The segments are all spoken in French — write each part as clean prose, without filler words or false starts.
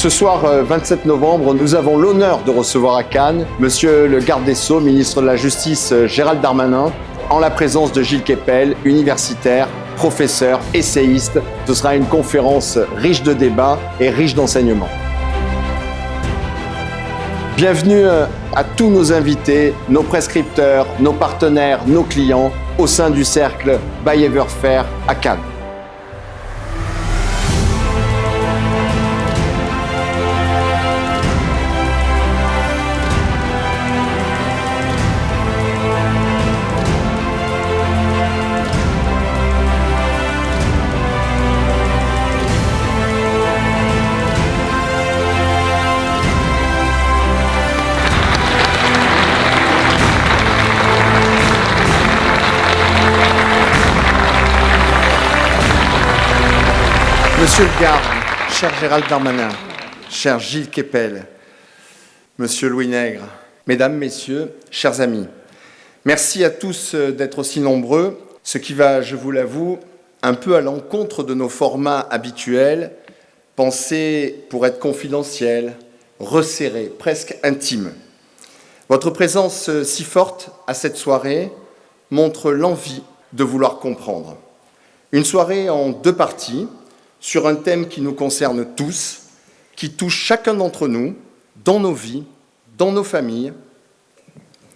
Ce soir, 27 novembre, nous avons l'honneur de recevoir à Cannes Monsieur le garde des Sceaux, ministre de la Justice Gérald Darmanin, en la présence de Gilles Kepel, universitaire, professeur, essayiste. Ce sera une conférence riche de débats et riche d'enseignements. Bienvenue à tous nos invités, nos prescripteurs, nos partenaires, nos clients au sein du cercle Bayever Fair à Cannes. Monsieur le garde, cher Gérald Darmanin, cher Gilles Kepel, Monsieur Louis Nègre, Mesdames, Messieurs, chers amis, merci à tous d'être aussi nombreux, ce qui va, je vous l'avoue, un peu à l'encontre de nos formats habituels, pensés pour être confidentiels, resserrés, presque intimes. Votre présence si forte à cette soirée montre l'envie de vouloir comprendre. Une soirée en deux parties, sur un thème qui nous concerne tous, qui touche chacun d'entre nous, dans nos vies, dans nos familles,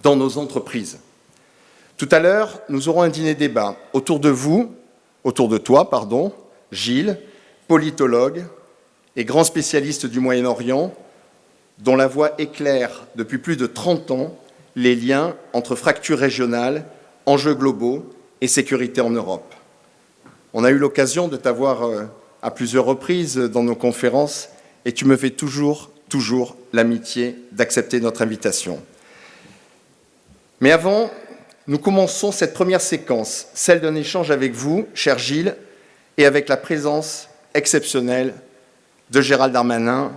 dans nos entreprises. Tout à l'heure, nous aurons un dîner-débat autour de toi, Gilles, politologue et grand spécialiste du Moyen-Orient, dont la voix éclaire depuis plus de 30 ans les liens entre fractures régionales, enjeux globaux et sécurité en Europe. On a eu l'occasion de t'avoir à plusieurs reprises dans nos conférences, et tu me fais toujours l'amitié d'accepter notre invitation. Mais avant, nous commençons cette première séquence, celle d'un échange avec vous, cher Gilles, et avec la présence exceptionnelle de Gérald Darmanin,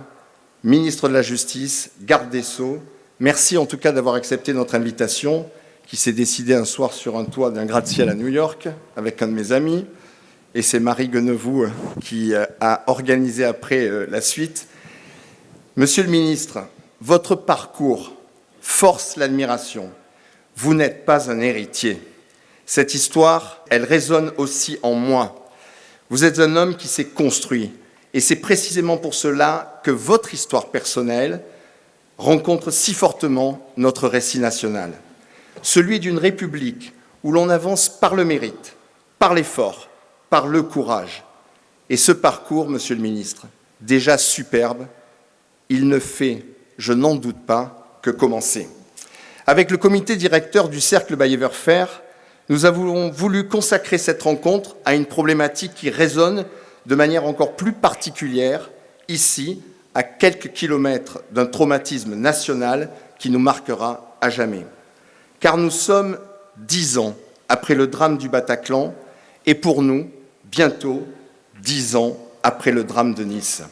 ministre de la Justice, garde des Sceaux. Merci en tout cas d'avoir accepté notre invitation, qui s'est décidée un soir sur un toit d'un gratte-ciel à New York, avec un de mes amis. Et c'est Marie Guenevou qui a organisé après la suite. Monsieur le ministre, votre parcours force l'admiration. Vous n'êtes pas un héritier. Cette histoire, elle résonne aussi en moi. Vous êtes un homme qui s'est construit. Et c'est précisément pour cela que votre histoire personnelle rencontre si fortement notre récit national. Celui d'une république où l'on avance par le mérite, par l'effort, par le courage. Et ce parcours, Monsieur le ministre, déjà superbe, il ne fait, je n'en doute pas, que commencer. Avec le comité directeur du Cercle Bayever Fair, nous avons voulu consacrer cette rencontre à une problématique qui résonne de manière encore plus particulière, ici, à quelques kilomètres d'un traumatisme national qui nous marquera à jamais. Car nous sommes 10 ans après le drame du Bataclan, et pour nous, bientôt 10 ans après le drame de Nice.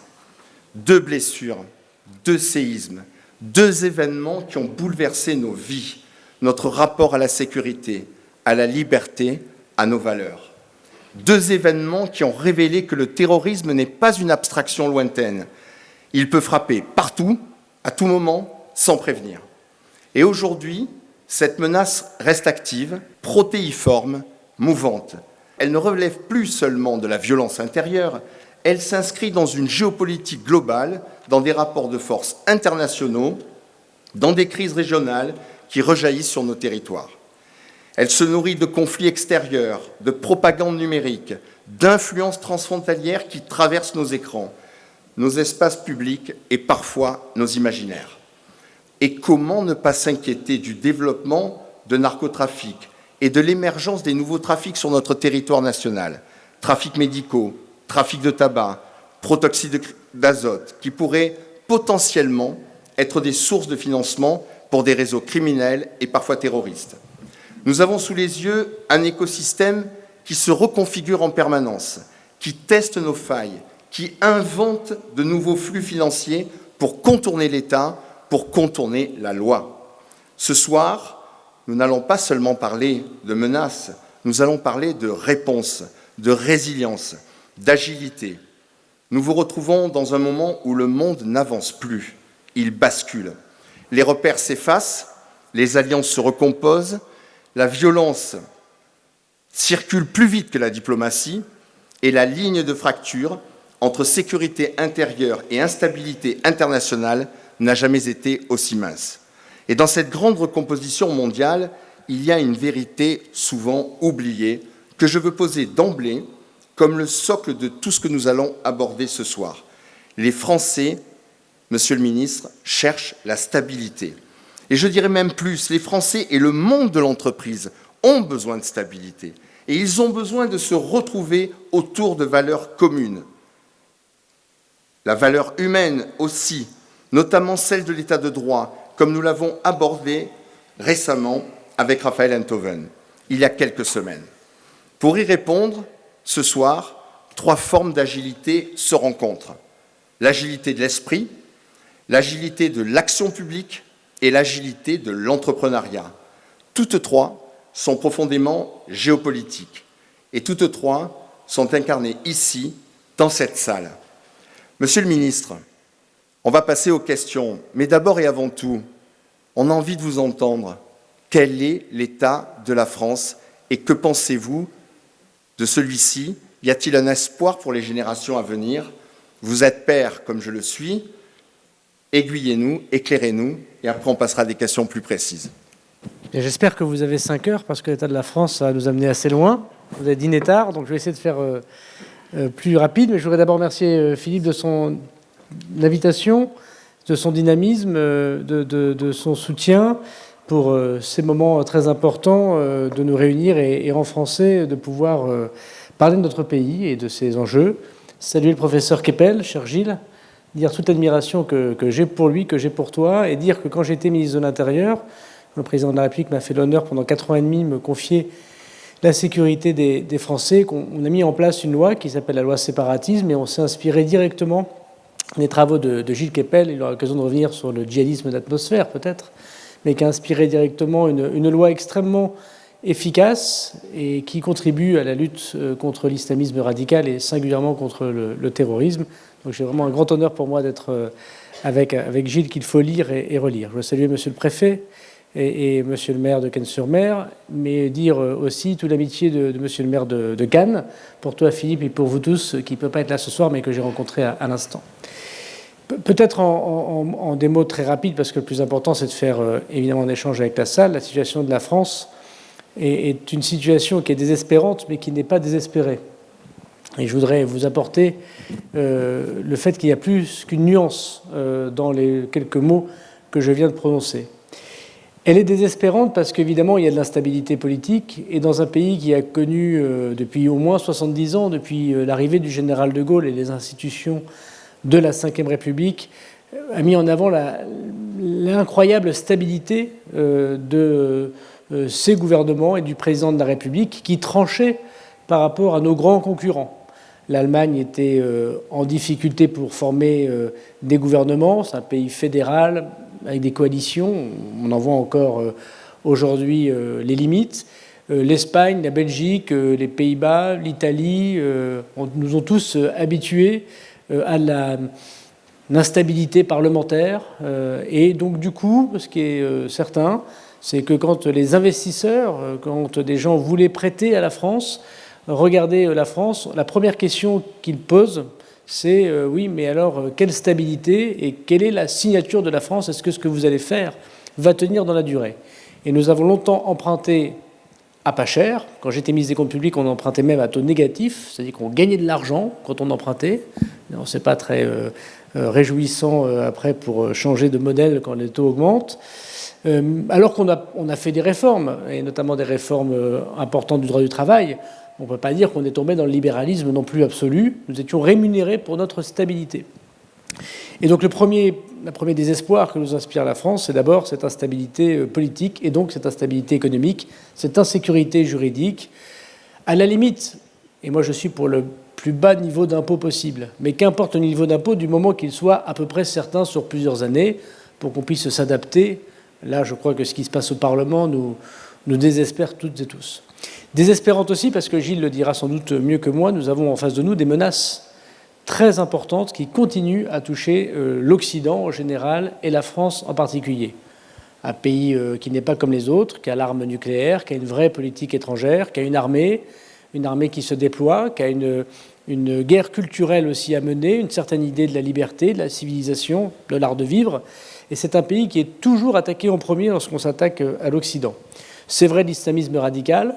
2 blessures, 2 séismes, 2 événements qui ont bouleversé nos vies, notre rapport à la sécurité, à la liberté, à nos valeurs. 2 événements qui ont révélé que le terrorisme n'est pas une abstraction lointaine. Il peut frapper partout, à tout moment, sans prévenir. Et aujourd'hui, cette menace reste active, protéiforme, mouvante. Elle ne relève plus seulement de la violence intérieure, elle s'inscrit dans une géopolitique globale, dans des rapports de force internationaux, dans des crises régionales qui rejaillissent sur nos territoires. Elle se nourrit de conflits extérieurs, de propagande numérique, d'influences transfrontalières qui traversent nos écrans, nos espaces publics et parfois nos imaginaires. Et comment ne pas s'inquiéter du développement de narcotrafic et de l'émergence des nouveaux trafics sur notre territoire national, trafics médicaux, trafic de tabac, protoxyde d'azote, qui pourraient potentiellement être des sources de financement pour des réseaux criminels et parfois terroristes. Nous avons sous les yeux un écosystème qui se reconfigure en permanence, qui teste nos failles, qui invente de nouveaux flux financiers pour contourner l'État, pour contourner la loi. Ce soir, nous n'allons pas seulement parler de menaces, nous allons parler de réponses, de résilience, d'agilité. Nous vous retrouvons dans un moment où le monde n'avance plus, il bascule. Les repères s'effacent, les alliances se recomposent, la violence circule plus vite que la diplomatie et la ligne de fracture entre sécurité intérieure et instabilité internationale n'a jamais été aussi mince. Et dans cette grande recomposition mondiale, il y a une vérité souvent oubliée que je veux poser d'emblée comme le socle de tout ce que nous allons aborder ce soir. Les Français, Monsieur le ministre, cherchent la stabilité. Et je dirais même plus, les Français et le monde de l'entreprise ont besoin de stabilité. Et ils ont besoin de se retrouver autour de valeurs communes. La valeur humaine aussi, notamment celle de l'état de droit, comme nous l'avons abordé récemment avec Raphaël Enthoven, il y a quelques semaines. Pour y répondre, ce soir, 3 formes d'agilité se rencontrent. L'agilité de l'esprit, l'agilité de l'action publique et l'agilité de l'entrepreneuriat. Toutes 3 sont profondément géopolitiques et toutes 3 sont incarnées ici, dans cette salle. Monsieur le ministre, on va passer aux questions, mais d'abord et avant tout, on a envie de vous entendre. Quel est l'état de la France et que pensez-vous de celui-ci? Y a-t-il un espoir pour les générations à venir? Vous êtes père comme je le suis. Aiguillez-nous, éclairez-nous, et après on passera à des questions plus précises. J'espère que vous avez 5 heures, parce que l'état de la France, ça va nous amener assez loin. Vous avez dîné tard, donc je vais essayer de faire plus rapide. Mais je voudrais d'abord remercier Philippe de son invitation, de son dynamisme, de son soutien pour ces moments très importants de nous réunir et en français de pouvoir parler de notre pays et de ses enjeux. Saluer le professeur Keppel, cher Gilles, dire toute l'admiration que j'ai pour lui, que j'ai pour toi, et dire que quand j'étais ministre de l'Intérieur, le président de la République m'a fait l'honneur pendant 4 ans et demi de me confier la sécurité des Français, qu'on a mis en place une loi qui s'appelle la loi séparatisme, et on s'est inspiré directement des travaux de Gilles Keppel. Il aura l'occasion de revenir sur le djihadisme d'atmosphère, peut-être, mais qui a inspiré directement une loi extrêmement efficace et qui contribue à la lutte contre l'islamisme radical et singulièrement contre le terrorisme. Donc j'ai vraiment un grand honneur pour moi d'être avec Gilles, qu'il faut lire et relire. Je veux saluer Monsieur le Préfet et Monsieur le maire de Cannes-sur-Mer, mais dire aussi toute l'amitié de Monsieur le maire de Cannes, pour toi Philippe et pour vous tous, qui ne peut pas être là ce soir, mais que j'ai rencontré à l'instant. Peut-être en des mots très rapides, parce que le plus important, c'est de faire évidemment un échange avec la salle. La situation de la France est une situation qui est désespérante, mais qui n'est pas désespérée. Et je voudrais vous apporter le fait qu'il y a plus qu'une nuance dans les quelques mots que je viens de prononcer. Elle est désespérante parce qu'évidemment, il y a de l'instabilité politique, et dans un pays qui a connu depuis au moins 70 ans, depuis l'arrivée du général de Gaulle et les institutions de la Ve République, a mis en avant l'incroyable stabilité de ces gouvernements et du président de la République qui tranchaient par rapport à nos grands concurrents. L'Allemagne était en difficulté pour former des gouvernements. C'est un pays fédéral avec des coalitions. On en voit encore aujourd'hui les limites. L'Espagne, la Belgique, les Pays-Bas, l'Italie nous ont tous habitués à l'instabilité parlementaire. Et donc, du coup, ce qui est certain, c'est que quand les investisseurs, quand des gens voulaient prêter à la France, regarder la France, la première question qu'ils posent, c'est oui, mais alors, quelle stabilité et quelle est la signature de la France? Est-ce que ce que vous allez faire va tenir dans la durée? Et nous avons longtemps emprunté à pas cher. Quand j'étais ministre des Comptes publics, on empruntait même à taux négatif, c'est-à-dire qu'on gagnait de l'argent quand on empruntait. C'est pas très réjouissant après pour changer de modèle quand les taux augmentent. Alors qu'on a fait des réformes, et notamment des réformes importantes du droit du travail. On ne peut pas dire qu'on est tombé dans le libéralisme non plus absolu. Nous étions rémunérés pour notre stabilité. Et donc le premier désespoir que nous inspire la France, c'est d'abord cette instabilité politique et donc cette instabilité économique, cette insécurité juridique. À la limite, et moi je suis pour le plus bas niveau d'impôt possible, mais qu'importe le niveau d'impôt du moment qu'il soit à peu près certain sur plusieurs années pour qu'on puisse s'adapter. Là, je crois que ce qui se passe au Parlement nous désespère toutes et tous. Désespérante aussi parce que Gilles le dira sans doute mieux que moi, nous avons en face de nous des menaces très importante qui continue à toucher l'Occident en général et la France en particulier. Un pays qui n'est pas comme les autres, qui a l'arme nucléaire, qui a une vraie politique étrangère, qui a une armée qui se déploie, qui a une guerre culturelle aussi à mener, une certaine idée de la liberté, de la civilisation, de l'art de vivre. Et c'est un pays qui est toujours attaqué en premier lorsqu'on s'attaque à l'Occident. C'est vrai de l'islamisme radical,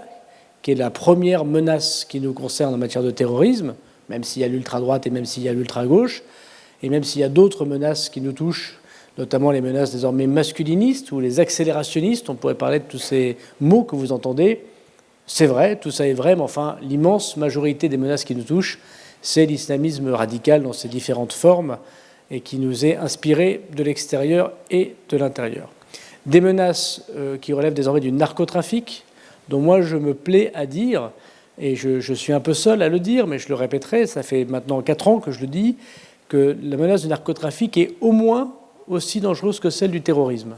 qui est la première menace qui nous concerne en matière de terrorisme, même s'il y a l'ultra-droite et même s'il y a l'ultra-gauche, et même s'il y a d'autres menaces qui nous touchent, notamment les menaces désormais masculinistes ou les accélérationnistes. On pourrait parler de tous ces mots que vous entendez. C'est vrai, tout ça est vrai, mais enfin, l'immense majorité des menaces qui nous touchent, c'est l'islamisme radical dans ses différentes formes et qui nous est inspiré de l'extérieur et de l'intérieur. Des menaces qui relèvent désormais du narcotrafic, dont moi je me plais à dire, et je suis un peu seul à le dire, mais je le répéterai, ça fait maintenant 4 ans que je le dis, que la menace du narcotrafic est au moins aussi dangereuse que celle du terrorisme.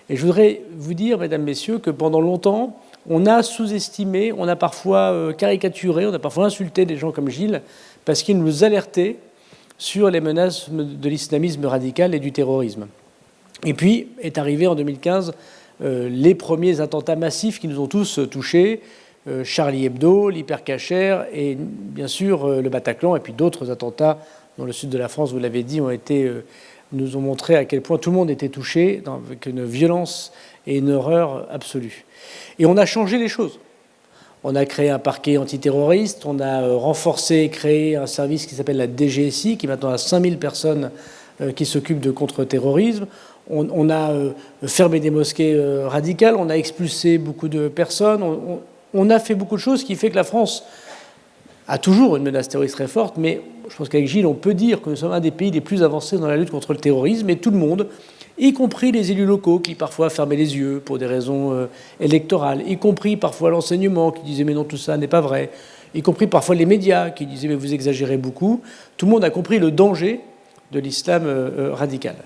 Et je voudrais vous dire, mesdames, messieurs, que pendant longtemps, on a sous-estimé, on a parfois caricaturé, on a parfois insulté des gens comme Gilles, parce qu'ils nous alertaient sur les menaces de l'islamisme radical et du terrorisme. Et puis est arrivé en 2015 les premiers attentats massifs qui nous ont tous touchés, Charlie Hebdo, l'Hypercacher et bien sûr le Bataclan, et puis d'autres attentats dans le sud de la France, vous l'avez dit, nous ont montré à quel point tout le monde était touché, avec une violence et une horreur absolue. Et on a changé les choses. On a créé un parquet antiterroriste, on a renforcé et créé un service qui s'appelle la DGSI, qui maintenant a 5000 personnes qui s'occupent de contre-terrorisme. On a fermé des mosquées radicales, on a expulsé beaucoup de personnes, on a fait beaucoup de choses, qui fait que la France a toujours une menace terroriste très forte, mais je pense qu'avec Gilles, on peut dire que nous sommes un des pays les plus avancés dans la lutte contre le terrorisme, et tout le monde, y compris les élus locaux qui parfois fermaient les yeux pour des raisons électorales, y compris parfois l'enseignement qui disait mais non, tout ça n'est pas vrai, y compris parfois les médias qui disaient mais vous exagérez beaucoup. Tout le monde a compris le danger de l'islam radical.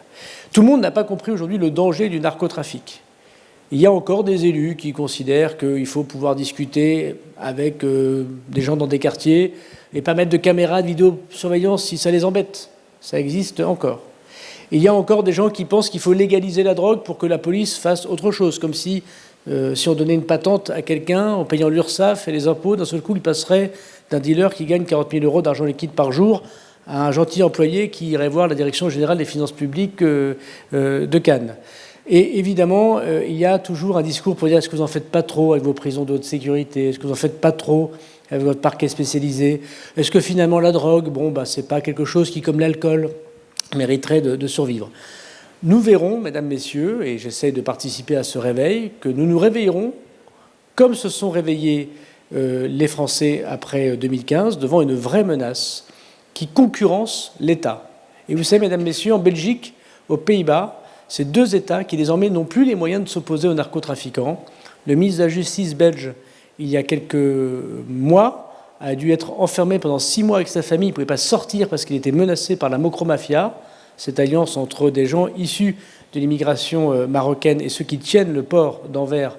Tout le monde n'a pas compris aujourd'hui le danger du narcotrafic. Il y a encore des élus qui considèrent qu'il faut pouvoir discuter avec des gens dans des quartiers et pas mettre de caméras de vidéosurveillance si ça les embête. Ça existe encore. Il y a encore des gens qui pensent qu'il faut légaliser la drogue pour que la police fasse autre chose, comme si on donnait une patente à quelqu'un en payant l'URSSAF et les impôts, d'un seul coup, il passerait d'un dealer qui gagne 40 000 € d'argent liquide par jour à un gentil employé qui irait voir la Direction générale des finances publiques de Cannes. Et évidemment, il y a toujours un discours pour dire est-ce que vous n'en faites pas trop avec vos prisons de haute sécurité, est-ce que vous n'en faites pas trop avec votre parquet spécialisé, est-ce que finalement la drogue, c'est pas quelque chose qui, comme l'alcool, mériterait de survivre. Nous verrons, mesdames, messieurs, et j'essaie de participer à ce réveil, que nous nous réveillerons comme se sont réveillés les Français après 2015, devant une vraie menace qui concurrence l'État. Et vous savez, mesdames, messieurs, en Belgique, aux Pays-Bas, c'est 2 États qui désormais n'ont plus les moyens de s'opposer aux narcotrafiquants. Le ministre de la Justice belge, il y a quelques mois, a dû être enfermé pendant 6 mois avec sa famille. Il ne pouvait pas sortir parce qu'il était menacé par la Mokromafia, cette alliance entre des gens issus de l'immigration marocaine et ceux qui tiennent le port d'Anvers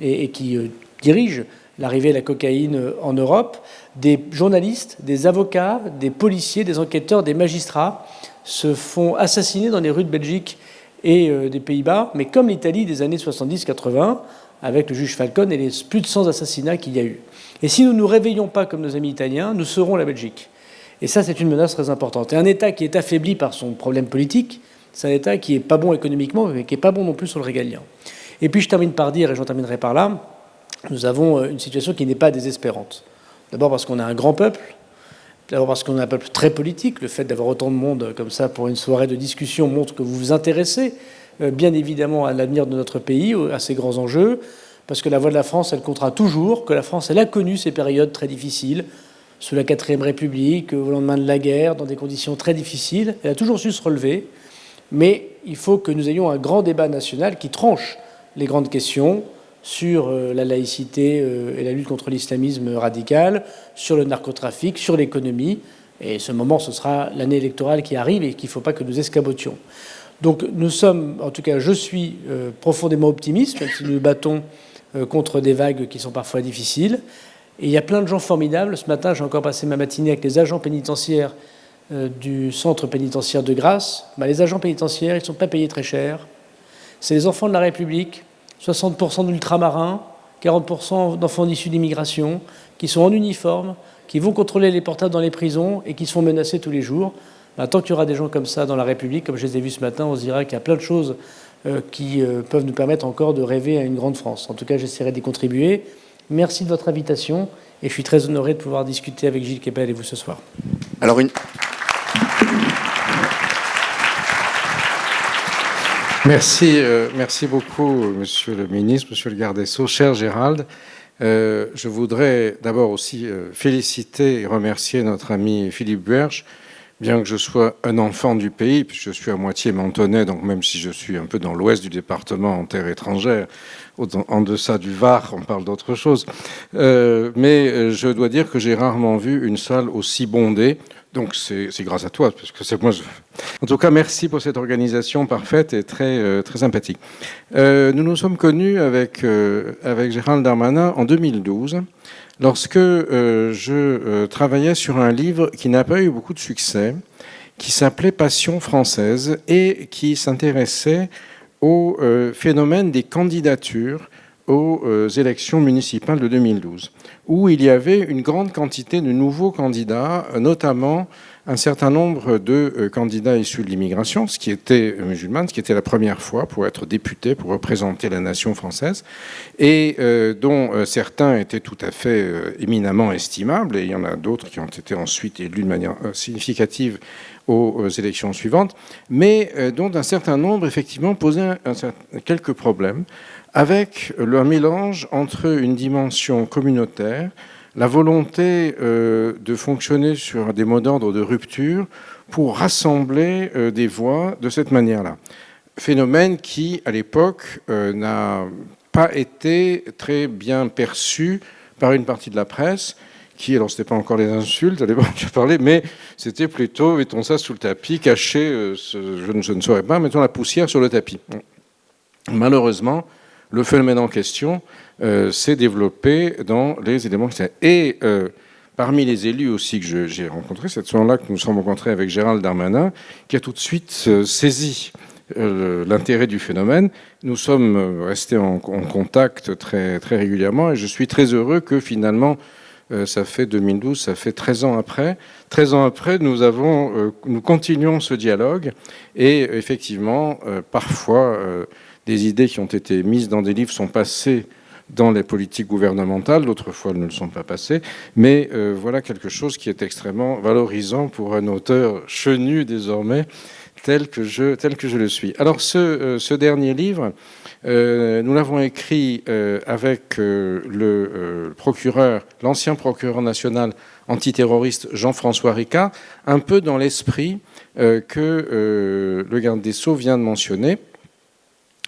et qui dirigent l'arrivée de la cocaïne en Europe. Des journalistes, des avocats, des policiers, des enquêteurs, des magistrats se font assassiner dans les rues de Belgique et des Pays-Bas, mais comme l'Italie des années 70-80, avec le juge Falcone et les plus de 100 assassinats qu'il y a eu. Et si nous ne nous réveillons pas comme nos amis italiens, nous serons la Belgique. Et ça, c'est une menace très importante. Et un État qui est affaibli par son problème politique, c'est un État qui n'est pas bon économiquement, mais qui n'est pas bon non plus sur le régalien. Et puis je termine par dire, et j'en terminerai par là, nous avons une situation qui n'est pas désespérante. D'abord parce qu'on a un grand peuple, d'abord parce qu'on a un peuple très politique. Le fait d'avoir autant de monde comme ça pour une soirée de discussion montre que vous vous intéressez bien évidemment à l'avenir de notre pays, à ces grands enjeux, parce que la voix de la France, elle comptera toujours, que la France, elle a connu ces périodes très difficiles, sous la 4e République, au lendemain de la guerre, dans des conditions très difficiles. Elle a toujours su se relever, mais il faut que nous ayons un grand débat national qui tranche les grandes questions sur la laïcité et la lutte contre l'islamisme radical, sur le narcotrafic, sur l'économie. Et ce moment, ce sera l'année électorale qui arrive et qu'il ne faut pas que nous escamotions. Donc nous sommes, en tout cas je suis profondément optimiste, même si nous nous battons contre des vagues qui sont parfois difficiles. Et il y a plein de gens formidables. Ce matin, j'ai encore passé ma matinée avec les agents pénitentiaires du centre pénitentiaire de Grasse, les agents pénitentiaires, ils ne sont pas payés très cher. C'est les enfants de la République, 60% d'ultramarins, 40% d'enfants issus d'immigration, qui sont en uniforme, qui vont contrôler les portables dans les prisons et qui se font menacer tous les jours. Tant qu'il y aura des gens comme ça dans la République, comme je les ai vus ce matin, on se dira qu'il y a plein de choses qui peuvent nous permettre encore de rêver à une grande France. En tout cas, j'essaierai d'y contribuer. Merci de votre invitation et je suis très honoré de pouvoir discuter avec Gilles Kepel et vous ce soir. Alors Merci beaucoup, Monsieur le Ministre, Monsieur le Garde des Sceaux, cher Gérald. Je voudrais d'abord aussi féliciter et remercier notre ami Philippe Buerge. Bien que je sois un enfant du pays, puis je suis à moitié mentonais, donc même si je suis un peu dans l'ouest du département, en terre étrangère, en deçà du Var, on parle d'autre chose. Mais je dois dire que j'ai rarement vu une salle aussi bondée. Donc c'est grâce à toi, parce que c'est moi. En tout cas, merci pour cette organisation parfaite et très sympathique. Nous nous sommes connus avec Gérald Darmanin en 2012. Lorsque je travaillais sur un livre qui n'a pas eu beaucoup de succès, qui s'appelait Passion française et qui s'intéressait au phénomène des candidatures aux élections municipales de 2012, où il y avait une grande quantité de nouveaux candidats, notamment un certain nombre de candidats issus de l'immigration, ce qui était musulmane, ce qui était la première fois pour être député, pour représenter la nation française, et dont certains étaient tout à fait éminemment estimables, et il y en a d'autres qui ont été ensuite élus de manière significative aux élections suivantes, mais dont un certain nombre, effectivement, posaient quelques problèmes, avec un mélange entre une dimension communautaire, la volonté de fonctionner sur des mots d'ordre de rupture pour rassembler des voix de cette manière-là. Phénomène qui, à l'époque, n'a pas été très bien perçu par une partie de la presse, qui, alors c'était pas encore les insultes à l'époque je parlais, mais c'était plutôt, mettons ça sous le tapis, caché, je ne saurais pas, mettons la poussière sur le tapis. Malheureusement, le phénomène en question s'est développé dans les éléments extérieurs. Et parmi les élus aussi que j'ai rencontrés, c'est à ce moment-là que nous nous sommes rencontrés avec Gérald Darmanin, qui a tout de suite saisi l'intérêt du phénomène. Nous sommes restés en contact très, très régulièrement et je suis très heureux que finalement, ça fait 2012, ça fait 13 ans après. 13 ans après, nous continuons ce dialogue et effectivement, parfois, des idées qui ont été mises dans des livres sont passées dans les politiques gouvernementales, d'autres fois elles ne le sont pas passées, mais voilà quelque chose qui est extrêmement valorisant pour un auteur chenu désormais, tel que je le suis. Alors ce dernier livre, nous l'avons écrit avec le procureur, l'ancien procureur national antiterroriste Jean-François Ricard, un peu dans l'esprit que le garde des Sceaux vient de mentionner,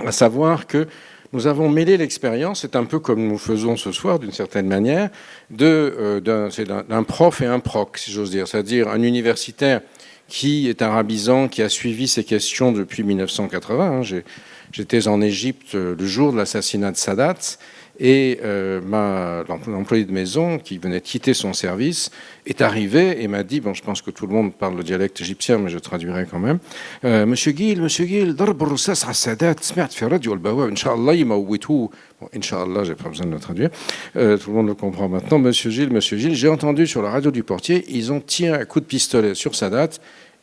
à savoir que nous avons mêlé l'expérience, c'est un peu comme nous faisons ce soir d'une certaine manière, d'un prof et un proc, si j'ose dire, c'est-à-dire un universitaire qui est arabisant, qui a suivi ces questions depuis 1980. J'étais en Égypte le jour de l'assassinat de Sadat et l'employé de maison qui venait de quitter son service est arrivé et m'a dit, bon, je pense que tout le monde parle le dialecte égyptien, mais je traduirai quand même. Monsieur Guil, ضرب الرصاص على السادات سمعت في الراديو البواب إن شاء الله يموتوه. Bon, Inch'Allah, j'ai pas besoin de le traduire. Tout le monde le comprend maintenant. Monsieur Gilles, j'ai entendu sur la radio du portier, ils ont tiré un coup de pistolet sur Sadat.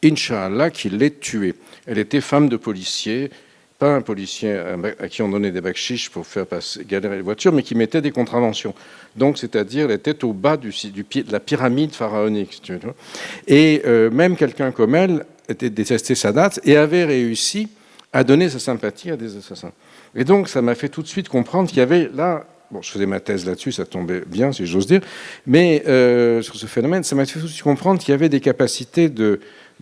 Inch'Allah, qu'il l'ait tué. Elle était femme de policier, pas un policier à qui on donnait des bakchiches pour faire galérer les voitures, mais qui mettait des contraventions. Donc, c'est-à-dire, elle était au bas de la pyramide pharaonique. Si tu veux. Et même quelqu'un comme elle était détesté Sadat et avait réussi à donner sa sympathie à des assassins. Et donc, ça m'a fait tout de suite comprendre qu'il y avait là... Bon, je faisais ma thèse là-dessus, ça tombait bien, si j'ose dire. Mais sur ce phénomène, ça m'a fait tout de suite comprendre qu'il y avait des capacités de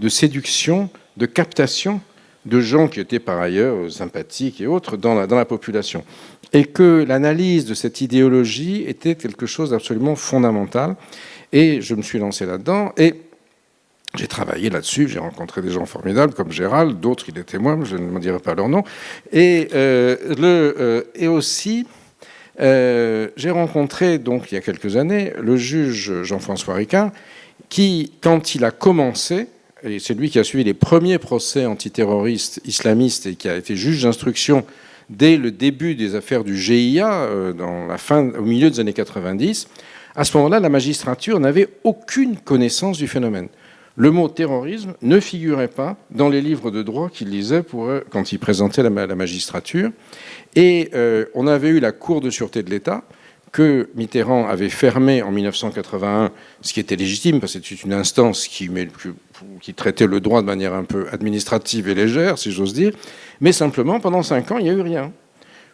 séduction, de captation de gens qui étaient par ailleurs sympathiques et autres dans la population. Et que l'analyse de cette idéologie était quelque chose d'absolument fondamental. Et je me suis lancé là-dedans et j'ai travaillé là-dessus. J'ai rencontré des gens formidables comme Gérald, d'autres, il est témoin, je ne me dirai pas leur nom. Et aussi... j'ai rencontré, donc, il y a quelques années, le juge Jean-François Ricard, qui, quand il a commencé et c'est lui qui a suivi les premiers procès antiterroristes islamistes et qui a été juge d'instruction dès le début des affaires du GIA, au milieu des années 90, à ce moment-là, la magistrature n'avait aucune connaissance du phénomène. Le mot terrorisme ne figurait pas dans les livres de droit qu'il lisait quand il présentait la magistrature. Et on avait eu la Cour de sûreté de l'État, que Mitterrand avait fermée en 1981, ce qui était légitime, parce que c'était une instance qui traitait le droit de manière un peu administrative et légère, si j'ose dire. Mais simplement, pendant 5 ans, il n'y a eu rien.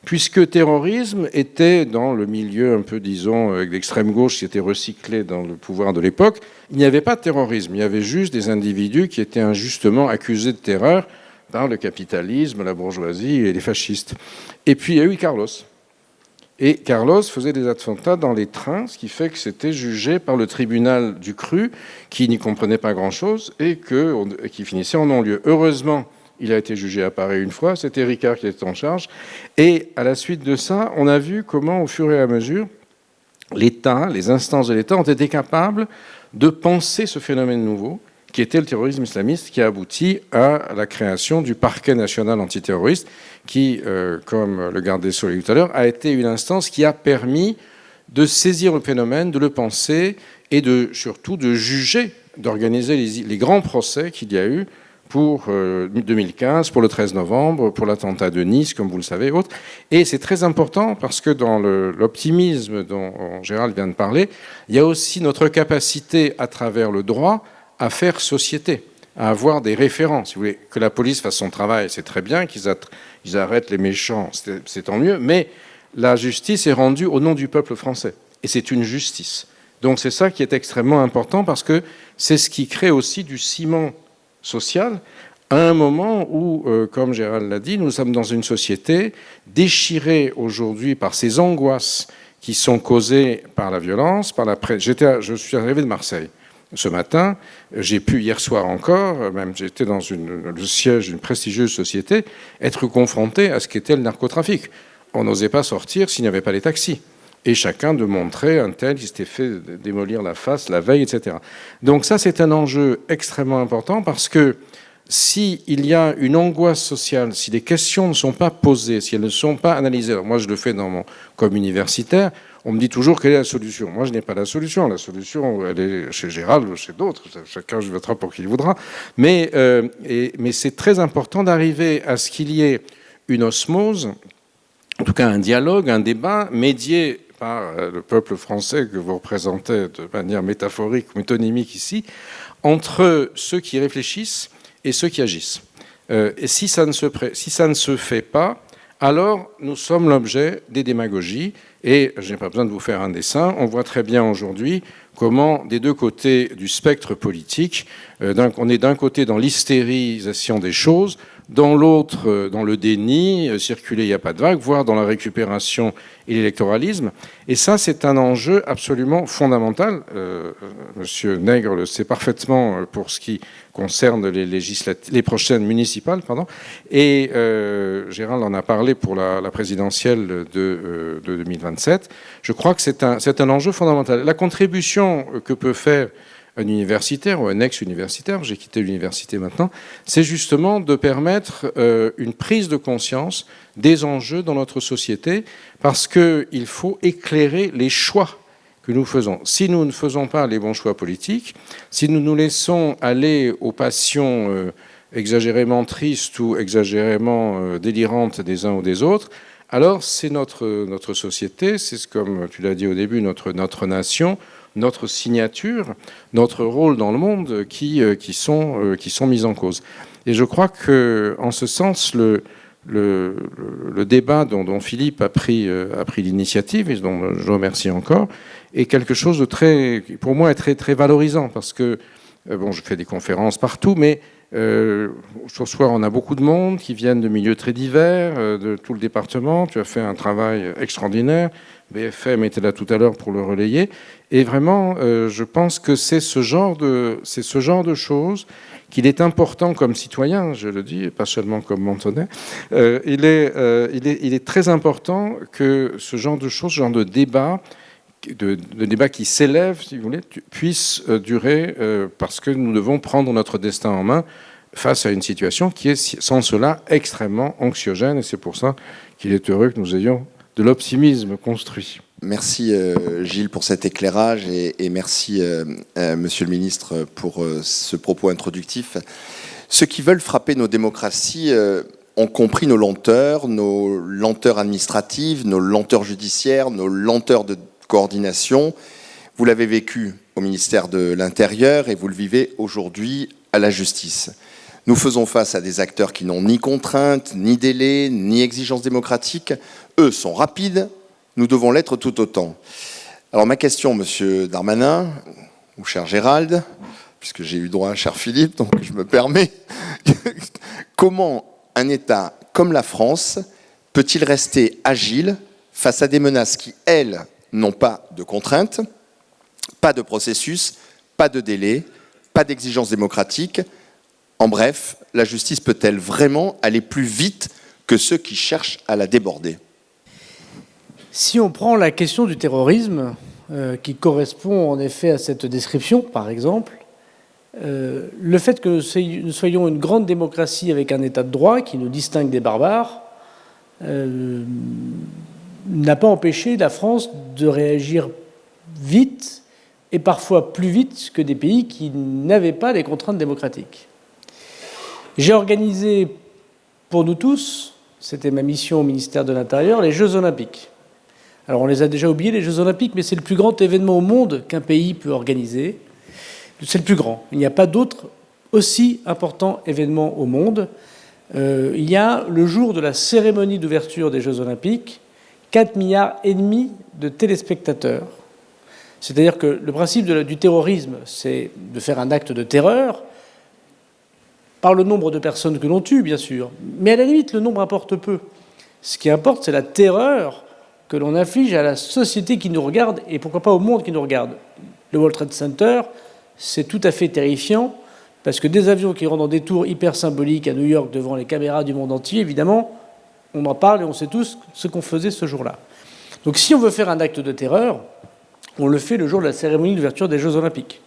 Puisque terrorisme était dans le milieu un peu, disons, d'extrême gauche qui était recyclé dans le pouvoir de l'époque, il n'y avait pas de terrorisme, il y avait juste des individus qui étaient injustement accusés de terreur par le capitalisme, la bourgeoisie et les fascistes. Et puis il y a eu Carlos. Et Carlos faisait des attentats dans les trains, ce qui fait que c'était jugé par le tribunal du cru, qui n'y comprenait pas grand-chose et qui finissait en non-lieu. Heureusement, il a été jugé à Paris une fois, c'était Ricard qui était en charge. Et à la suite de ça, on a vu comment, au fur et à mesure, l'État, les instances de l'État ont été capables de penser ce phénomène nouveau, qui était le terrorisme islamiste, qui a abouti à la création du parquet national antiterroriste, qui, comme le garde des Sceaux l'a dit tout à l'heure, a été une instance qui a permis de saisir le phénomène, de le penser et surtout de juger, d'organiser les grands procès qu'il y a eu pour 2015, pour le 13 novembre, pour l'attentat de Nice, comme vous le savez, autres. Et c'est très important parce que dans l'optimisme dont Gérald vient de parler, il y a aussi notre capacité à travers le droit à faire société, à avoir des référents. Si vous voulez que la police fasse son travail, c'est très bien, qu'ils arrêtent les méchants, c'est tant mieux, mais la justice est rendue au nom du peuple français. Et c'est une justice. Donc c'est ça qui est extrêmement important parce que c'est ce qui crée aussi du ciment social à un moment où, comme Gérald l'a dit, nous sommes dans une société déchirée aujourd'hui par ces angoisses qui sont causées par la violence, par la presse. Je suis arrivé de Marseille ce matin, j'ai pu hier soir encore, même j'étais dans le siège d'une prestigieuse société, être confronté à ce qu'était le narcotrafic. On n'osait pas sortir s'il n'y avait pas les taxis. Et chacun de montrer un tel qui s'était fait démolir la face la veille, etc. Donc ça, c'est un enjeu extrêmement important parce que s'il y a une angoisse sociale, si les questions ne sont pas posées, si elles ne sont pas analysées, alors moi je le fais comme universitaire, on me dit toujours quelle est la solution. Moi, je n'ai pas la solution. La solution, elle est chez Gérald ou chez d'autres. Chacun votera pour qui il voudra. Mais c'est très important d'arriver à ce qu'il y ait une osmose, en tout cas un dialogue, un débat médié par le peuple français que vous représentez de manière métaphorique ou métonymique ici, entre ceux qui réfléchissent et ceux qui agissent. Et si ça ne se fait pas, alors nous sommes l'objet des démagogies. Et je n'ai pas besoin de vous faire un dessin. On voit très bien aujourd'hui comment, des deux côtés du spectre politique, on est d'un côté dans l'hystérisation des choses, dans l'autre, dans le déni, circuler, il n'y a pas de vague, voire dans la récupération et l'électoralisme. Et ça, c'est un enjeu absolument fondamental. Monsieur Nègre le sait parfaitement pour ce qui concerne les prochaines municipales. Et Gérald en a parlé pour la présidentielle de 2027. Je crois que c'est un enjeu fondamental. La contribution que peut faire un universitaire ou un ex-universitaire, j'ai quitté l'université maintenant, c'est justement de permettre une prise de conscience des enjeux dans notre société parce qu'il faut éclairer les choix que nous faisons. Si nous ne faisons pas les bons choix politiques, si nous nous laissons aller aux passions exagérément tristes ou exagérément délirantes des uns ou des autres, alors c'est notre société, c'est comme tu l'as dit au début, notre nation, notre signature, notre rôle dans le monde qui sont mis en cause. Et je crois que, en ce sens, le débat dont Philippe a pris l'initiative, et dont je remercie encore, est quelque chose de pour moi, très, très valorisant, parce que, je fais des conférences partout, mais ce soir, on a beaucoup de monde qui viennent de milieux très divers, de tout le département. Tu as fait un travail extraordinaire. BFM était là tout à l'heure pour le relayer. Et vraiment, je pense que c'est ce genre de choses qu'il est important comme citoyen, je le dis, pas seulement comme Montanet. Il est très important que ce genre de choses, ce genre de débat de débats qui s'élèvent, si vous voulez, puissent durer, parce que nous devons prendre notre destin en main face à une situation qui est, sans cela, extrêmement anxiogène. Et c'est pour ça qu'il est heureux que nous ayons de l'optimisme construit. Merci Gilles pour cet éclairage et merci Monsieur le Ministre pour ce propos introductif. Ceux qui veulent frapper nos démocraties ont compris nos lenteurs administratives, nos lenteurs judiciaires, nos lenteurs de coordination. Vous l'avez vécu au ministère de l'Intérieur et vous le vivez aujourd'hui à la justice. Nous faisons face à des acteurs qui n'ont ni contraintes, ni délais, ni exigences démocratiques. Eux sont rapides, nous devons l'être tout autant. Alors ma question, Monsieur Darmanin, ou cher Gérald, puisque j'ai eu droit à cher Philippe, donc je me permets, comment un État comme la France peut-il rester agile face à des menaces qui, elles, n'ont pas de contraintes, pas de processus, pas de délai, pas d'exigences démocratiques? En bref, la justice peut-elle vraiment aller plus vite que ceux qui cherchent à la déborder? Si on prend la question du terrorisme, qui correspond en effet à cette description, par exemple, le fait que nous soyons une grande démocratie avec un État de droit qui nous distingue des barbares n'a pas empêché la France de réagir vite, et parfois plus vite que des pays qui n'avaient pas les contraintes démocratiques. J'ai organisé pour nous tous, c'était ma mission au ministère de l'Intérieur, les Jeux Olympiques. Alors on les a déjà oubliés, les Jeux Olympiques, mais c'est le plus grand événement au monde qu'un pays peut organiser. C'est le plus grand. Il n'y a pas d'autre aussi important événement au monde. Il y a, le jour de la cérémonie d'ouverture des Jeux Olympiques, 4,5 milliards de téléspectateurs. C'est-à-dire que le principe du terrorisme, c'est de faire un acte de terreur, par le nombre de personnes que l'on tue, bien sûr. Mais à la limite, le nombre importe peu. Ce qui importe, c'est la terreur que l'on inflige à la société qui nous regarde, et pourquoi pas au monde qui nous regarde. Le World Trade Center, c'est tout à fait terrifiant, parce que des avions qui rentrent dans des tours hyper symboliques à New York devant les caméras du monde entier, évidemment, on en parle et on sait tous ce qu'on faisait ce jour-là. Donc si on veut faire un acte de terreur, on le fait le jour de la cérémonie d'ouverture des Jeux Olympiques.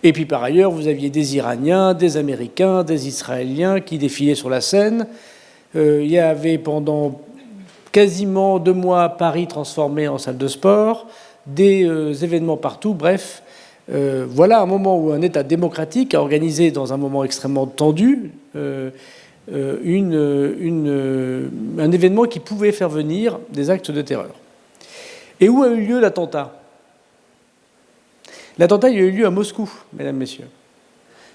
Et puis par ailleurs, vous aviez des Iraniens, des Américains, des Israéliens qui défilaient sur la scène. Il y avait pendant quasiment 2 mois Paris transformé en salle de sport, des événements partout, bref. Voilà un moment où un État démocratique a organisé, dans un moment extrêmement tendu, un événement qui pouvait faire venir des actes de terreur. Et où a eu lieu l'attentat ? L'attentat, il a eu lieu à Moscou, mesdames, messieurs.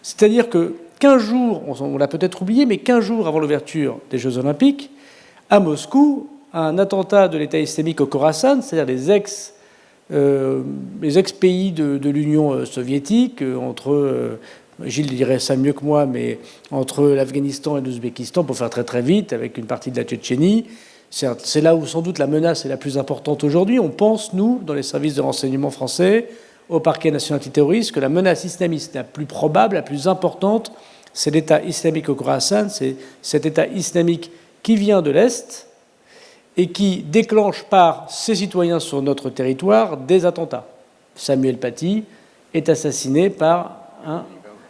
C'est-à-dire que 15 jours, on l'a peut-être oublié, mais 15 jours avant l'ouverture des Jeux Olympiques, à Moscou, un attentat de l'État islamique au Khorasan, c'est-à-dire les ex-pays de l'Union soviétique, entre, Gilles dirait ça mieux que moi, mais entre l'Afghanistan et l'Ouzbékistan, pour faire très très vite, avec une partie de la Tchétchénie. C'est là où sans doute la menace est la plus importante aujourd'hui. On pense, nous, dans les services de renseignement français, au parquet national antiterroriste, que la menace islamiste la plus probable, la plus importante, c'est l'État islamique au Khorasan, c'est cet État islamique qui vient de l'Est et qui déclenche par ses citoyens sur notre territoire des attentats. Samuel Paty est assassiné par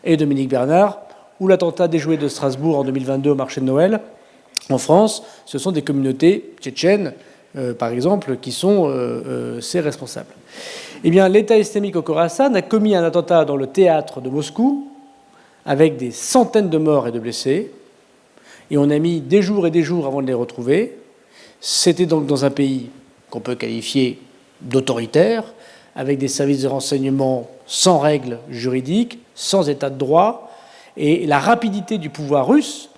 et Dominique Bernard, ou l'attentat déjoué de Strasbourg en 2022 au marché de Noël. En France, ce sont des communautés tchétchènes, par exemple, qui sont ces responsables. Eh bien, l'État islamique au Khorasan a commis un attentat dans le théâtre de Moscou, avec des centaines de morts et de blessés, et on a mis des jours et des jours avant de les retrouver. C'était donc dans un pays qu'on peut qualifier d'autoritaire, avec des services de renseignement sans règles juridiques, sans état de droit, et la rapidité du pouvoir russe,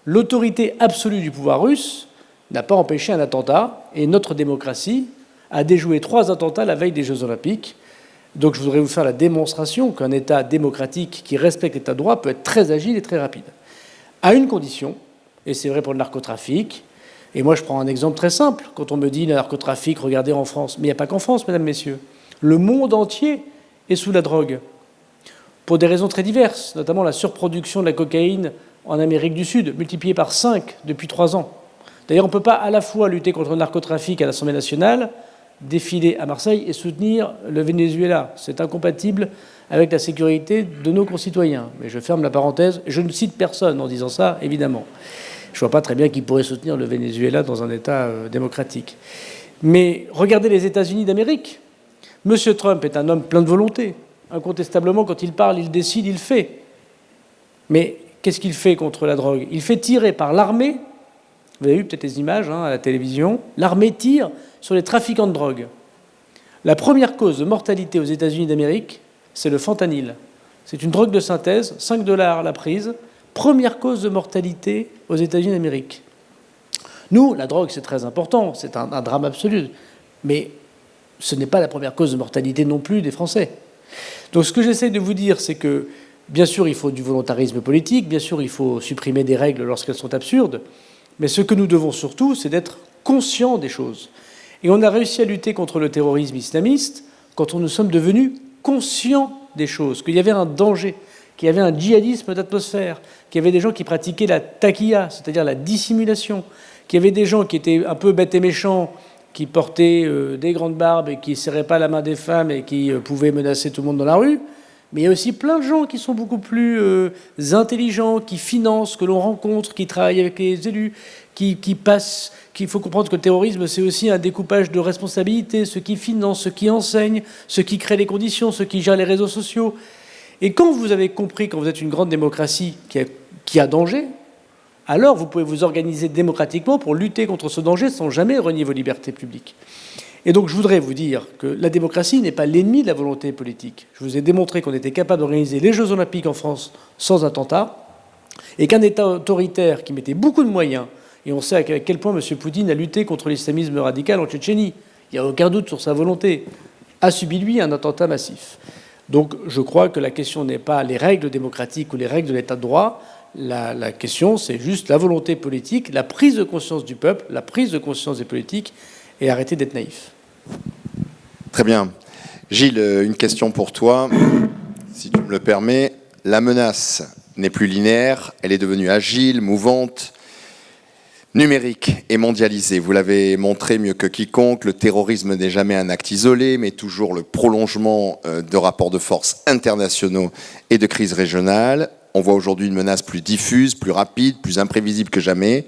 l'autorité absolue du pouvoir russe, n'a pas empêché un attentat, et notre démocratie a déjoué 3 attentats la veille des Jeux Olympiques. Donc je voudrais vous faire la démonstration qu'un État démocratique qui respecte l'État de droit peut être très agile et très rapide. À une condition, et c'est vrai pour le narcotrafic, et moi je prends un exemple très simple, quand on me dit le narcotrafic, regardez en France, mais il n'y a pas qu'en France, mesdames, messieurs. Le monde entier est sous la drogue, pour des raisons très diverses, notamment la surproduction de la cocaïne en Amérique du Sud, multipliée par 5 depuis 3 ans. D'ailleurs, on ne peut pas à la fois lutter contre le narcotrafic à l'Assemblée nationale défiler à Marseille et soutenir le Venezuela. C'est incompatible avec la sécurité de nos concitoyens. Mais je ferme la parenthèse. Je ne cite personne en disant ça, évidemment. Je ne vois pas très bien qui pourrait soutenir le Venezuela dans un État démocratique. Mais regardez les États-Unis d'Amérique. M. Trump est un homme plein de volonté. Incontestablement, quand il parle, il décide, il fait. Mais qu'est-ce qu'il fait contre la drogue? Il fait tirer par l'armée. Vous avez vu peut-être les images à la télévision. L'armée tire sur les trafiquants de drogue. La première cause de mortalité aux États-Unis d'Amérique, c'est le fentanyl. C'est une drogue de synthèse, 5 $ la prise. Première cause de mortalité aux États-Unis d'Amérique. Nous, la drogue, c'est très important, c'est un drame absolu. Mais ce n'est pas la première cause de mortalité non plus des Français. Donc ce que j'essaie de vous dire, c'est que, bien sûr, il faut du volontarisme politique, bien sûr, il faut supprimer des règles lorsqu'elles sont absurdes, mais ce que nous devons surtout, c'est d'être conscients des choses. Et on a réussi à lutter contre le terrorisme islamiste quand nous sommes devenus conscients des choses, qu'il y avait un danger, qu'il y avait un djihadisme d'atmosphère, qu'il y avait des gens qui pratiquaient la taqiya, c'est-à-dire la dissimulation, qu'il y avait des gens qui étaient un peu bêtes et méchants, qui portaient des grandes barbes et qui ne serraient pas la main des femmes et qui pouvaient menacer tout le monde dans la rue. Mais il y a aussi plein de gens qui sont beaucoup plus intelligents, qui financent, que l'on rencontre, qui travaillent avec les élus, qui passent... qu'il faut comprendre que le terrorisme, c'est aussi un découpage de responsabilités, ceux qui financent, ceux qui enseignent, ceux qui créent les conditions, ceux qui gèrent les réseaux sociaux. Et quand vous avez compris, quand vous êtes une grande démocratie qui a danger, alors vous pouvez vous organiser démocratiquement pour lutter contre ce danger sans jamais renier vos libertés publiques. Et donc je voudrais vous dire que la démocratie n'est pas l'ennemi de la volonté politique. Je vous ai démontré qu'on était capable d'organiser les Jeux Olympiques en France sans attentat, et qu'un État autoritaire qui mettait beaucoup de moyens, et on sait à quel point M. Poutine a lutté contre l'islamisme radical en Tchétchénie, il n'y a aucun doute sur sa volonté, a subi, lui, un attentat massif. Donc je crois que la question n'est pas les règles démocratiques ou les règles de l'État de droit. La question, c'est juste la volonté politique, la prise de conscience du peuple, la prise de conscience des politiques, et arrêter d'être naïf. Très bien. Gilles, une question pour toi, si tu me le permets. La menace n'est plus linéaire, elle est devenue agile, mouvante, numérique et mondialisée. Vous l'avez montré mieux que quiconque, le terrorisme n'est jamais un acte isolé, mais toujours le prolongement de rapports de force internationaux et de crises régionales. On voit aujourd'hui une menace plus diffuse, plus rapide, plus imprévisible que jamais.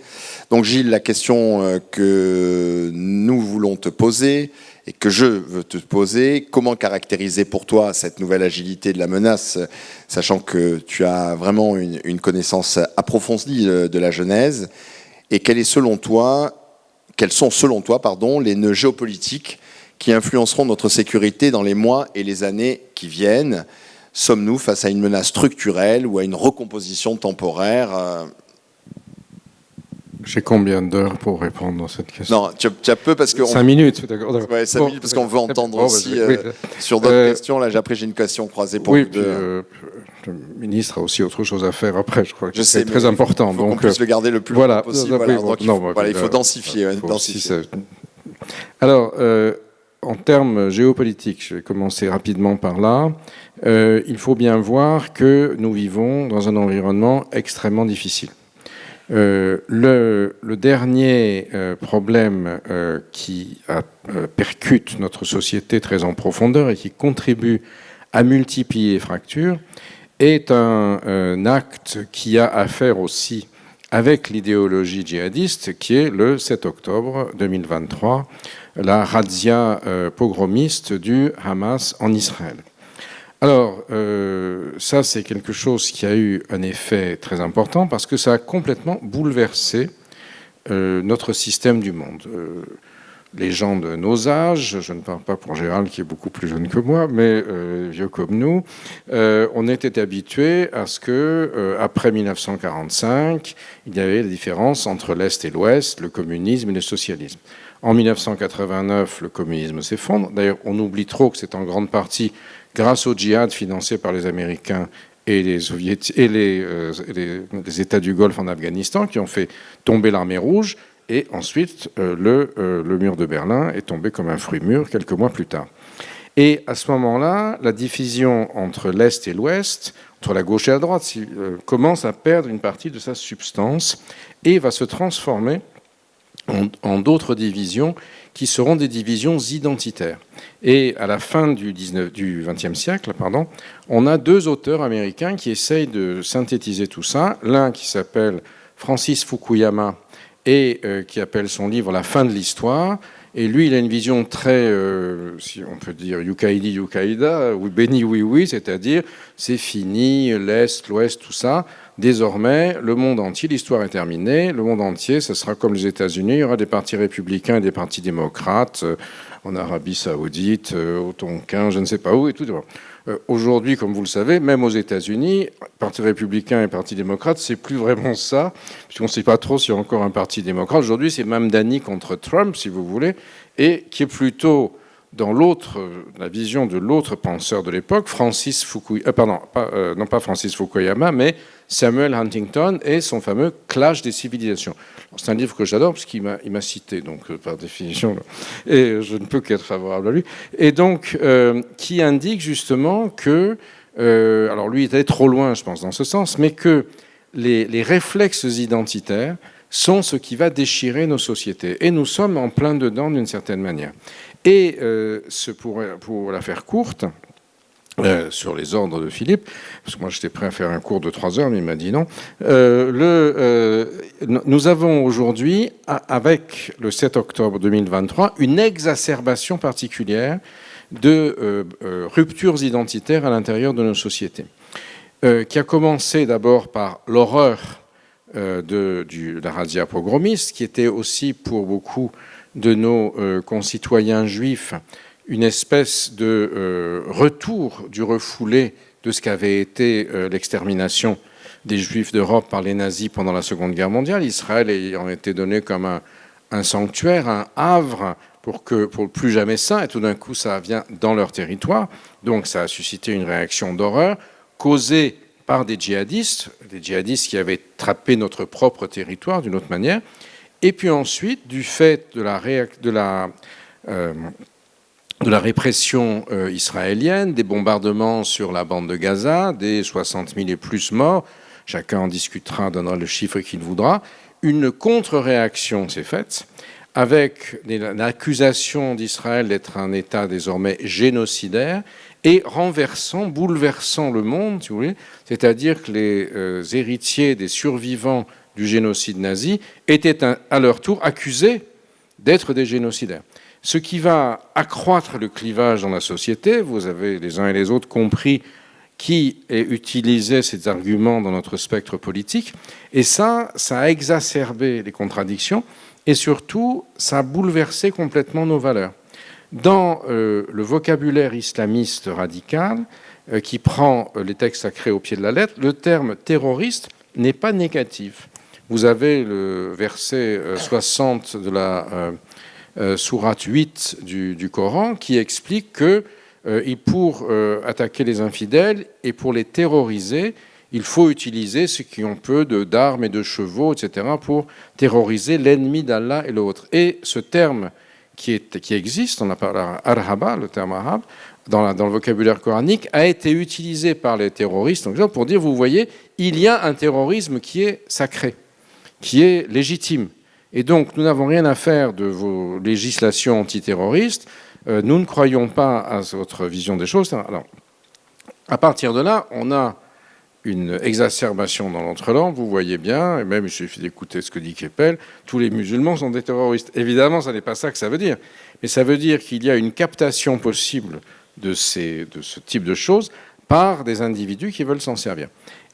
Donc Gilles, la question que nous voulons te poser et que je veux te poser, comment caractériser pour toi cette nouvelle agilité de la menace, sachant que tu as vraiment une connaissance approfondie de la Genèse, et quels sont selon toi, les nœuds géopolitiques qui influenceront notre sécurité dans les mois et les années qui viennent? Sommes-nous face à une menace structurelle ou à une recomposition temporaire? J'ai combien d'heures pour répondre à cette question? Non, tu as peu parce que... 5 minutes, d'accord. Ouais, 5 minutes parce qu'on veut entendre aussi sur d'autres questions. Là, j'ai une question croisée pour vous deux. Le ministre a aussi autre chose à faire après, je crois que c'est très important. Il faut qu'on puisse le garder le plus longtemps possible. Il faut densifier. Alors, en termes géopolitiques, je vais commencer rapidement par là. Il faut bien voir que nous vivons dans un environnement extrêmement difficile. Le dernier problème qui percute notre société très en profondeur et qui contribue à multiplier les fractures est un acte qui a à faire aussi avec l'idéologie djihadiste, qui est le 7 octobre 2023, la razzia pogromiste du Hamas en Israël. Alors, ça, c'est quelque chose qui a eu un effet très important parce que ça a complètement bouleversé notre système du monde. Les gens de nos âges, je ne parle pas pour Gérald qui est beaucoup plus jeune que moi, mais vieux comme nous, on était habitués à ce que, après 1945, il y avait la différence entre l'Est et l'Ouest, le communisme et le socialisme. En 1989, le communisme s'effondre. D'ailleurs, on oublie trop que c'est en grande partie grâce au djihad financé par les Américains et les Soviétiques et les États du Golfe en Afghanistan qui ont fait tomber l'armée rouge. Et ensuite, le mur de Berlin est tombé comme un fruit mûr quelques mois plus tard. Et à ce moment-là, la division entre l'Est et l'Ouest, entre la gauche et la droite, commence à perdre une partie de sa substance et va se transformer en d'autres divisions qui seront des divisions identitaires. Et à la fin du XXe siècle, on a deux auteurs américains qui essayent de synthétiser tout ça. L'un qui s'appelle Francis Fukuyama et qui appelle son livre « La fin de l'histoire ». Et lui, il a une vision très, si on peut dire, yukaïdi, yukaïda, oui, béni, oui, oui, c'est-à-dire c'est fini, l'Est, l'Ouest, tout ça. Désormais, le monde entier, l'histoire est terminée. Le monde entier, ce sera comme les États-Unis. Il y aura des partis républicains et des partis démocrates en Arabie Saoudite, au Tonkin, je ne sais pas où, et tout. Aujourd'hui, comme vous le savez, même aux États-Unis, parti républicain et parti démocrate, c'est plus vraiment ça, puisqu'on ne sait pas trop s'il y a encore un parti démocrate. Aujourd'hui, c'est Mamdani contre Trump, si vous voulez, et qui est plutôt dans la vision de l'autre penseur de l'époque, Francis Fukuyama, non pas Francis Fukuyama, mais Samuel Huntington et son fameux Clash des civilisations. C'est un livre que j'adore parce qu'il m'a cité, donc par définition, et je ne peux qu'être favorable à lui. Et donc, qui indique justement que, alors lui, il est allé trop loin, je pense, dans ce sens, mais que les réflexes identitaires sont ce qui va déchirer nos sociétés. Et nous sommes en plein dedans d'une certaine manière. Et pour la faire courte, sur les ordres de Philippe, parce que moi j'étais prêt à faire un cours de 3 heures, mais il m'a dit non. Nous avons aujourd'hui, avec le 7 octobre 2023, une exacerbation particulière de ruptures identitaires à l'intérieur de nos sociétés, qui a commencé d'abord par l'horreur de la razzia pogromiste, qui était aussi pour beaucoup de nos concitoyens juifs une espèce de retour du refoulé de ce qu'avait été l'extermination des Juifs d'Europe par les nazis pendant la Seconde Guerre mondiale. Israël ayant été donné comme un sanctuaire, un havre pour le plus jamais saint, et tout d'un coup ça vient dans leur territoire. Donc ça a suscité une réaction d'horreur causée par des djihadistes qui avaient trappé notre propre territoire d'une autre manière. Et puis ensuite, du fait de la répression israélienne, des bombardements sur la bande de Gaza, des 60 000 et plus morts, chacun en discutera, donnera le chiffre qu'il voudra, une contre-réaction s'est faite avec l'accusation d'Israël d'être un État désormais génocidaire et bouleversant le monde, si vous voulez, c'est-à-dire que les héritiers des survivants du génocide nazi étaient à leur tour accusés d'être des génocidaires. Ce qui va accroître le clivage dans la société. Vous avez les uns et les autres compris qui utilisait ces arguments dans notre spectre politique. Et ça a exacerbé les contradictions et surtout, ça a bouleversé complètement nos valeurs. Dans le vocabulaire islamiste radical, qui prend les textes sacrés au pied de la lettre, le terme terroriste n'est pas négatif. Vous avez le verset 60 de la sourate 8 du Coran qui explique que pour attaquer les infidèles et pour les terroriser, il faut utiliser ce qu'on peut d'armes et de chevaux, etc., pour terroriser l'ennemi d'Allah et l'autre. Et ce terme qui existe, on appelle arhaba, le terme arabe, dans le vocabulaire coranique, a été utilisé par les terroristes pour dire, vous voyez, il y a un terrorisme qui est sacré, qui est légitime. Et donc, nous n'avons rien à faire de vos législations antiterroristes. Nous ne croyons pas à votre vision des choses. Alors, à partir de là, on a une exacerbation dans l'entre-langue, vous voyez bien, et même il suffit d'écouter ce que dit Keppel, tous les musulmans sont des terroristes. Évidemment, ça n'est pas ça que ça veut dire. Mais ça veut dire qu'il y a une captation possible de ce type de choses par des individus qui veulent s'en servir.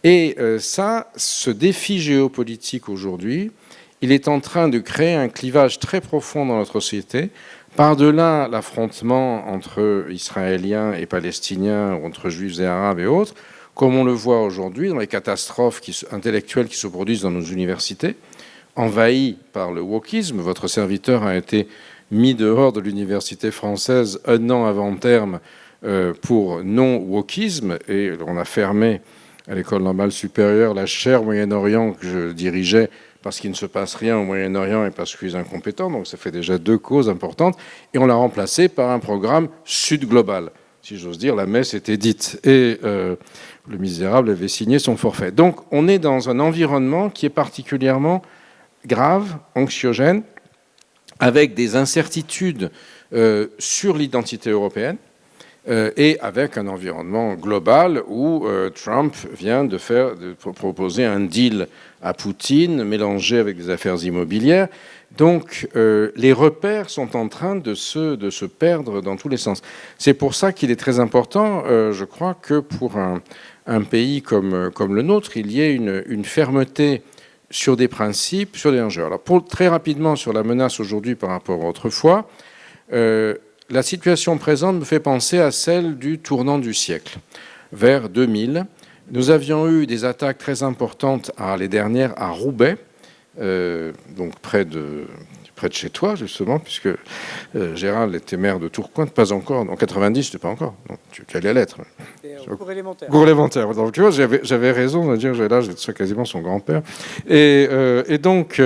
Et ce défi géopolitique aujourd'hui, il est en train de créer un clivage très profond dans notre société, par-delà l'affrontement entre Israéliens et Palestiniens, entre Juifs et Arabes et autres, comme on le voit aujourd'hui dans les catastrophes intellectuelles qui se produisent dans nos universités, envahies par le wokisme. Votre serviteur a été mis dehors de l'université française 1 an avant terme pour non-wokisme, et on a fermé à l'école normale supérieure la chaire Moyen-Orient que je dirigeais parce qu'il ne se passe rien au Moyen-Orient et parce que je suis incompétent, donc ça fait déjà 2 causes importantes, et on l'a remplacé par un programme Sud global. Si j'ose dire, la messe était dite, et le misérable avait signé son forfait. Donc on est dans un environnement qui est particulièrement grave, anxiogène, avec des incertitudes sur l'identité européenne, et avec un environnement global où Trump vient de proposer un deal à Poutine mélangé avec des affaires immobilières. Donc les repères sont en train de se perdre dans tous les sens. C'est pour ça qu'il est très important, je crois, que pour un pays comme le nôtre, il y ait une fermeté sur des principes, sur des enjeux. Alors très rapidement sur la menace aujourd'hui par rapport à autrefois, la situation présente me fait penser à celle du tournant du siècle. Vers 2000, nous avions eu des attaques très importantes, les dernières à Roubaix, donc près de chez toi, justement, puisque Gérald était maire de Tourcoing, pas encore, en 90, c'était pas encore, donc tu allais l'être. Cours élémentaire. Cours élémentaire. Donc tu vois, j'avais raison de dire que là, je suis quasiment son grand-père. Et donc,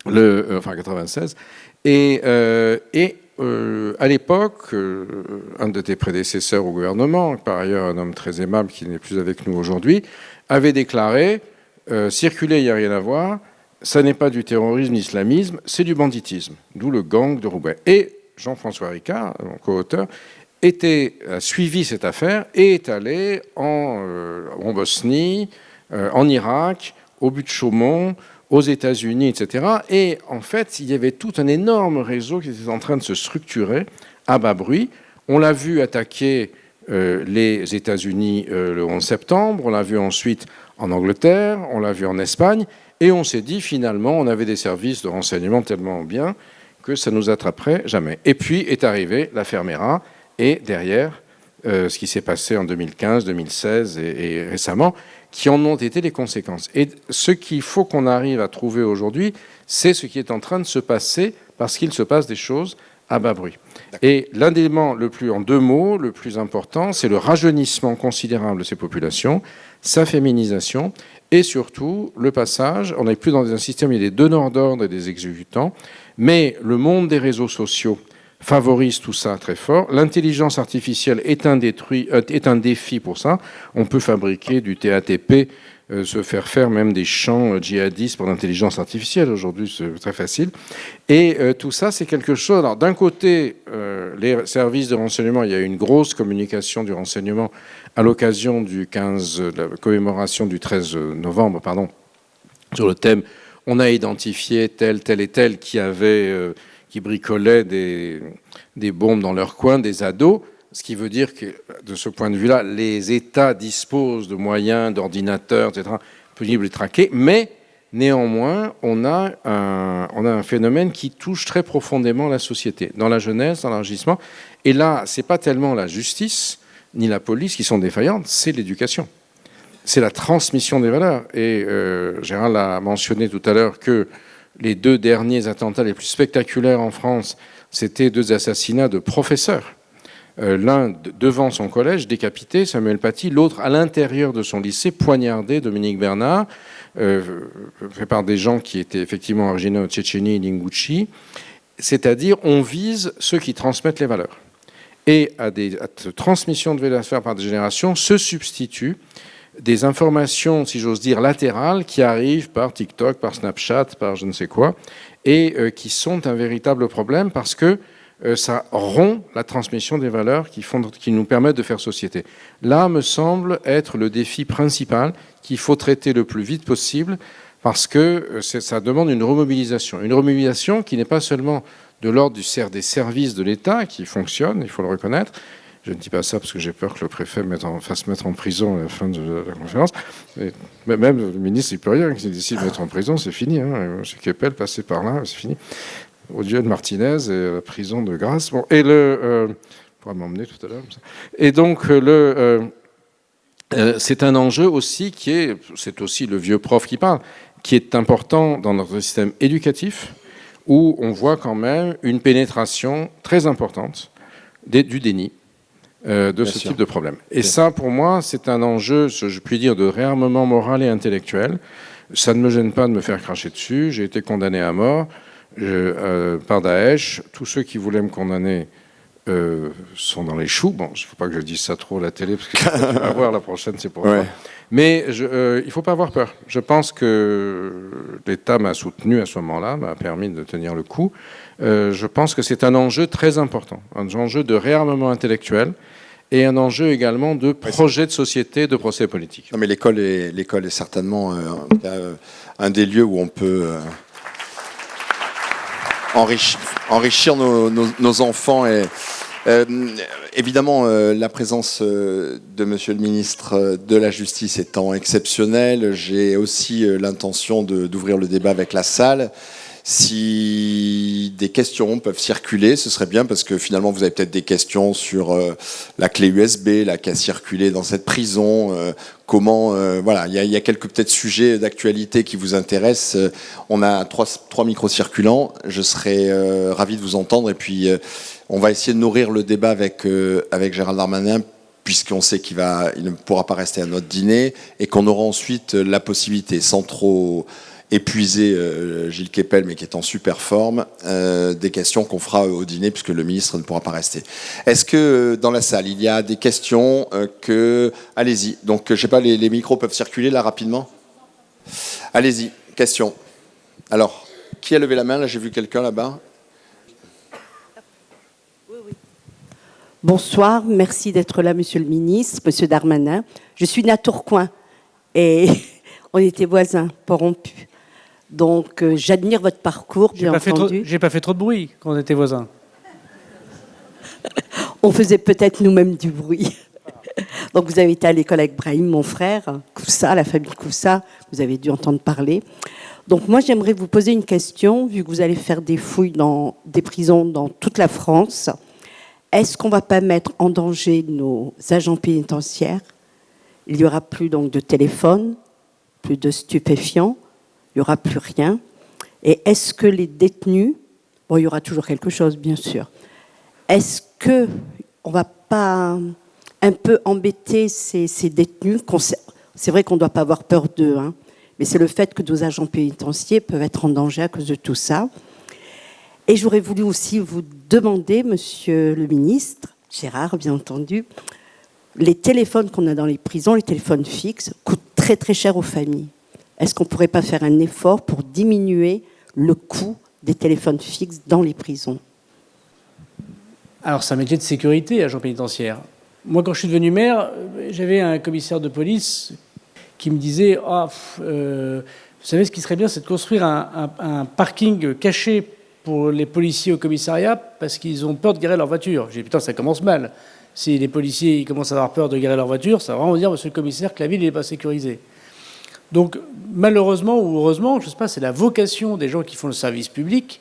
enfin 96, à l'époque, un de tes prédécesseurs au gouvernement, par ailleurs un homme très aimable qui n'est plus avec nous aujourd'hui, avait déclaré circuler, il n'y a rien à voir, ça n'est pas du terrorisme, l'islamisme, c'est du banditisme, d'où le gang de Roubaix. Et Jean-François Ricard, mon co-auteur, a suivi cette affaire et est allé en Bosnie, en Irak, au but de Chaumont, aux États-Unis, etc. Et en fait, il y avait tout un énorme réseau qui était en train de se structurer à bas bruit. On l'a vu attaquer les États-Unis le 11 septembre, on l'a vu ensuite en Angleterre, on l'a vu en Espagne, et on s'est dit finalement, on avait des services de renseignement tellement bien que ça ne nous attraperait jamais. Et puis est arrivée l'affaire Mera, et derrière, ce qui s'est passé en 2015, 2016 et récemment, qui en ont été les conséquences. Et ce qu'il faut qu'on arrive à trouver aujourd'hui, c'est ce qui est en train de se passer, parce qu'il se passe des choses à bas bruit. Et l'un des éléments, en 2 mots, le plus important, c'est le rajeunissement considérable de ces populations, sa féminisation, et surtout le passage, on n'est plus dans un système où il y a des donneurs d'ordre et des exécutants, mais le monde des réseaux sociaux favorise tout ça très fort. L'intelligence artificielle est un défi pour ça. On peut fabriquer du TATP, se faire même des champs djihadistes pour l'intelligence artificielle. Aujourd'hui, c'est très facile. Et tout ça, c'est quelque chose... Alors, d'un côté, les services de renseignement, il y a eu une grosse communication du renseignement à l'occasion de la commémoration du 13 novembre, sur le thème « On a identifié tel et tel qui bricolaient des bombes dans leur coin, des ados », ce qui veut dire que, de ce point de vue-là, les États disposent de moyens, d'ordinateurs, etc., possibles de traquer, mais néanmoins, on a un phénomène qui touche très profondément la société, dans la jeunesse, dans l'élargissement. Et là, ce n'est pas tellement la justice ni la police qui sont défaillantes, c'est l'éducation. C'est la transmission des valeurs. Et Gérald a mentionné tout à l'heure que les 2 derniers attentats les plus spectaculaires en France, c'était 2 assassinats de professeurs. L'un devant son collège, décapité, Samuel Paty, l'autre à l'intérieur de son lycée, poignardé, Dominique Bernard, fait par des gens qui étaient effectivement originaires de Tchétchénie et d'Ingouchi. C'est-à-dire, on vise ceux qui transmettent les valeurs. Et à cette transmission de valeurs par des générations se substituent des informations, si j'ose dire, latérales qui arrivent par TikTok, par Snapchat, par je ne sais quoi, et qui sont un véritable problème parce que ça rompt la transmission des valeurs qui nous permettent de faire société. Là, me semble être le défi principal qu'il faut traiter le plus vite possible parce que ça demande une remobilisation. Une remobilisation qui n'est pas seulement de l'ordre des services de l'État qui fonctionnent, il faut le reconnaître. Je ne dis pas ça parce que j'ai peur que le préfet fasse mettre en prison à la fin de la conférence. Mais même le ministre, il ne peut rien. S'il décide de mettre en prison, c'est fini. Hein. Chez Keppel, passer par là, c'est fini. Odieux de Martinez et la prison de Grasse. Bon, et on pourra m'emmener tout à l'heure. Et donc, c'est un enjeu aussi c'est aussi le vieux prof qui parle, qui est important dans notre système éducatif, où on voit quand même une pénétration très importante du déni de ce type de problème. Et ça, pour moi, c'est un enjeu, je puis dire, de réarmement moral et intellectuel. Ça ne me gêne pas de me faire cracher dessus. J'ai été condamné à mort par Daesh. Tous ceux qui voulaient me condamner sont dans les choux. Bon, il ne faut pas que je dise ça trop à la télé, parce que tu vas voir la prochaine, c'est pour Ouais. toi. Mais il ne faut pas avoir peur. Je pense que l'État m'a soutenu à ce moment-là, m'a permis de tenir le coup. Je pense que c'est un enjeu très important, un enjeu de réarmement intellectuel et un enjeu également de projet de société, de procès politique. Non, mais l'école est certainement en tout cas, un des lieux où on peut enrichir nos enfants. Et, évidemment, la présence de Monsieur le ministre de la Justice étant exceptionnelle, j'ai aussi l'intention d'ouvrir le débat avec la salle. Si des questions peuvent circuler, ce serait bien, parce que finalement vous avez peut-être des questions sur la clé USB, là, qui a circulé dans cette prison. Comment, voilà, il y a quelques peut-être sujets d'actualité qui vous intéressent. On a trois micros circulants. Je serais ravi de vous entendre. Et puis on va essayer de nourrir le débat avec Gérald Darmanin, puisqu'on sait qu'il ne pourra pas rester à notre dîner, et qu'on aura ensuite la possibilité, sans trop épuiser Gilles Kepel, mais qui est en super forme, des questions qu'on fera au dîner, puisque le ministre ne pourra pas rester. Est-ce que dans la salle, il y a des questions Allez-y. Donc, je ne sais pas, les micros peuvent circuler là rapidement. Allez-y, question. Alors, qui a levé la main? Là, j'ai vu quelqu'un là-bas. Bonsoir, merci d'être là, Monsieur le ministre, Monsieur Darmanin. Je suis née à Tourcoing et on était voisins, pas rompus. Donc, j'admire votre parcours, bien entendu. J'ai pas fait trop de bruit quand on était voisins. On faisait peut-être nous-mêmes du bruit. Donc, vous avez été à l'école avec Brahim, mon frère, Koussa, la famille Koussa, vous avez dû entendre parler. Donc, moi, j'aimerais vous poser une question, vu que vous allez faire des fouilles dans des prisons dans toute la France. Est-ce qu'on ne va pas mettre en danger nos agents pénitentiaires? Il n'y aura plus donc de téléphone, plus de stupéfiants, il n'y aura plus rien. Et est-ce que les détenus, bon, il y aura toujours quelque chose, bien sûr, est-ce qu'on ne va pas un peu embêter ces détenus? C'est vrai qu'on ne doit pas avoir peur d'eux, hein, mais c'est le fait que nos agents pénitentiaires peuvent être en danger à cause de tout ça. Et j'aurais voulu aussi vous demander, Monsieur le ministre, Gérard, bien entendu, les téléphones qu'on a dans les prisons, les téléphones fixes, coûtent très très cher aux familles. Est-ce qu'on ne pourrait pas faire un effort pour diminuer le coût des téléphones fixes dans les prisons? Alors, c'est un métier de sécurité, agent pénitentiaire. Moi, quand je suis devenu maire, j'avais un commissaire de police qui me disait vous savez, ce qui serait bien, c'est de construire un parking caché pour les policiers au commissariat parce qu'ils ont peur de garer leur voiture. J'ai dit, putain, ça commence mal. Si les policiers ils commencent à avoir peur de garer leur voiture, ça va vraiment dire, monsieur le commissaire, que la ville n'est pas sécurisée. Donc, malheureusement ou heureusement, je ne sais pas, c'est la vocation des gens qui font le service public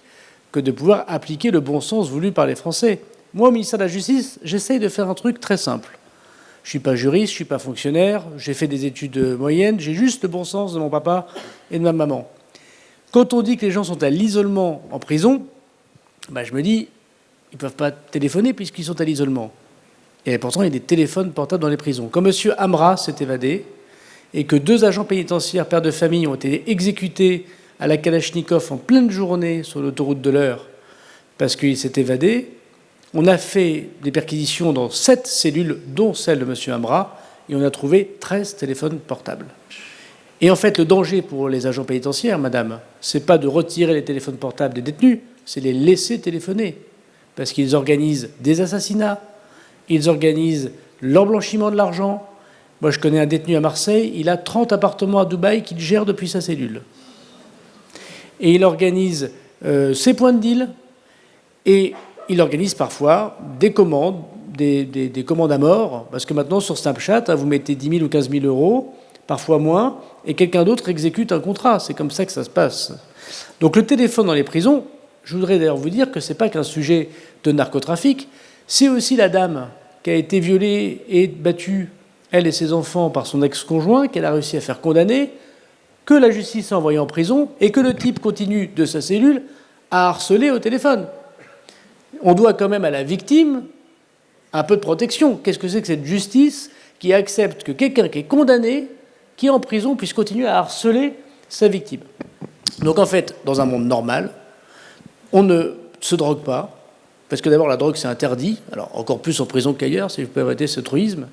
que de pouvoir appliquer le bon sens voulu par les Français. Moi, au ministère de la Justice, j'essaye de faire un truc très simple. Je ne suis pas juriste, je ne suis pas fonctionnaire, j'ai fait des études moyennes, j'ai juste le bon sens de mon papa et de ma maman. Quand on dit que les gens sont à l'isolement en prison, je me dis, ils ne peuvent pas téléphoner puisqu'ils sont à l'isolement. Et pourtant, il y a des téléphones portables dans les prisons. Quand M. Amra s'est évadé et que 2 agents pénitentiaires, pères de famille, ont été exécutés à la Kalachnikov en pleine journée sur l'autoroute de l'Eure parce qu'il s'est évadé, on a fait des perquisitions dans 7 cellules, dont celle de M. Amra, et on a trouvé 13 téléphones portables. Et en fait, le danger pour les agents pénitentiaires, madame, c'est pas de retirer les téléphones portables des détenus, c'est les laisser téléphoner. Parce qu'ils organisent des assassinats, ils organisent l'emblanchiment de l'argent. Moi, je connais un détenu à Marseille, il a 30 appartements à Dubaï qu'il gère depuis sa cellule. Et il organise ses points de deal, et il organise parfois des commandes, des commandes à mort, parce que maintenant, sur Snapchat, vous mettez 10 000 ou 15 000 euros, parfois moins, et quelqu'un d'autre exécute un contrat. C'est comme ça que ça se passe. Donc le téléphone dans les prisons, je voudrais d'ailleurs vous dire que ce n'est pas qu'un sujet de narcotrafic, c'est aussi la dame qui a été violée et battue, elle et ses enfants, par son ex-conjoint, qu'elle a réussi à faire condamner, que la justice a envoyé en prison, et que le type continue de sa cellule à harceler au téléphone. On doit quand même à la victime un peu de protection. Qu'est-ce que c'est que cette justice qui accepte que quelqu'un qui est condamné, qui est en prison, puisse continuer à harceler sa victime? Donc en fait, dans un monde normal, on ne se drogue pas, parce que d'abord la drogue c'est interdit, alors encore plus en prison qu'ailleurs, si je peux arrêter ce truisme,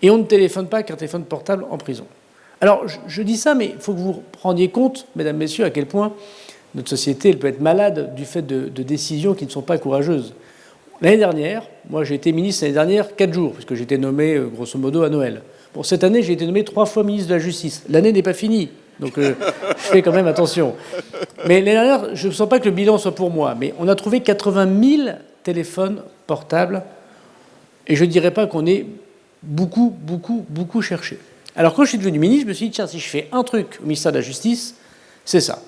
et on ne téléphone pas qu'un téléphone portable en prison. Alors je dis ça, mais il faut que vous rendiez compte, mesdames, messieurs, à quel point notre société elle peut être malade du fait de décisions qui ne sont pas courageuses. L'année dernière, moi j'ai été ministre l'année dernière 4 jours, puisque j'ai été nommé grosso modo à Noël. Bon, cette année j'ai été nommé 3 fois ministre de la Justice. L'année n'est pas finie, donc je fais quand même attention. Mais l'année dernière, je ne sens pas que le bilan soit pour moi, mais on a trouvé 80 000 téléphones portables, et je ne dirais pas qu'on ait beaucoup cherché. Alors quand je suis devenu ministre, je me suis dit, tiens, si je fais un truc au ministère de la Justice, c'est ça.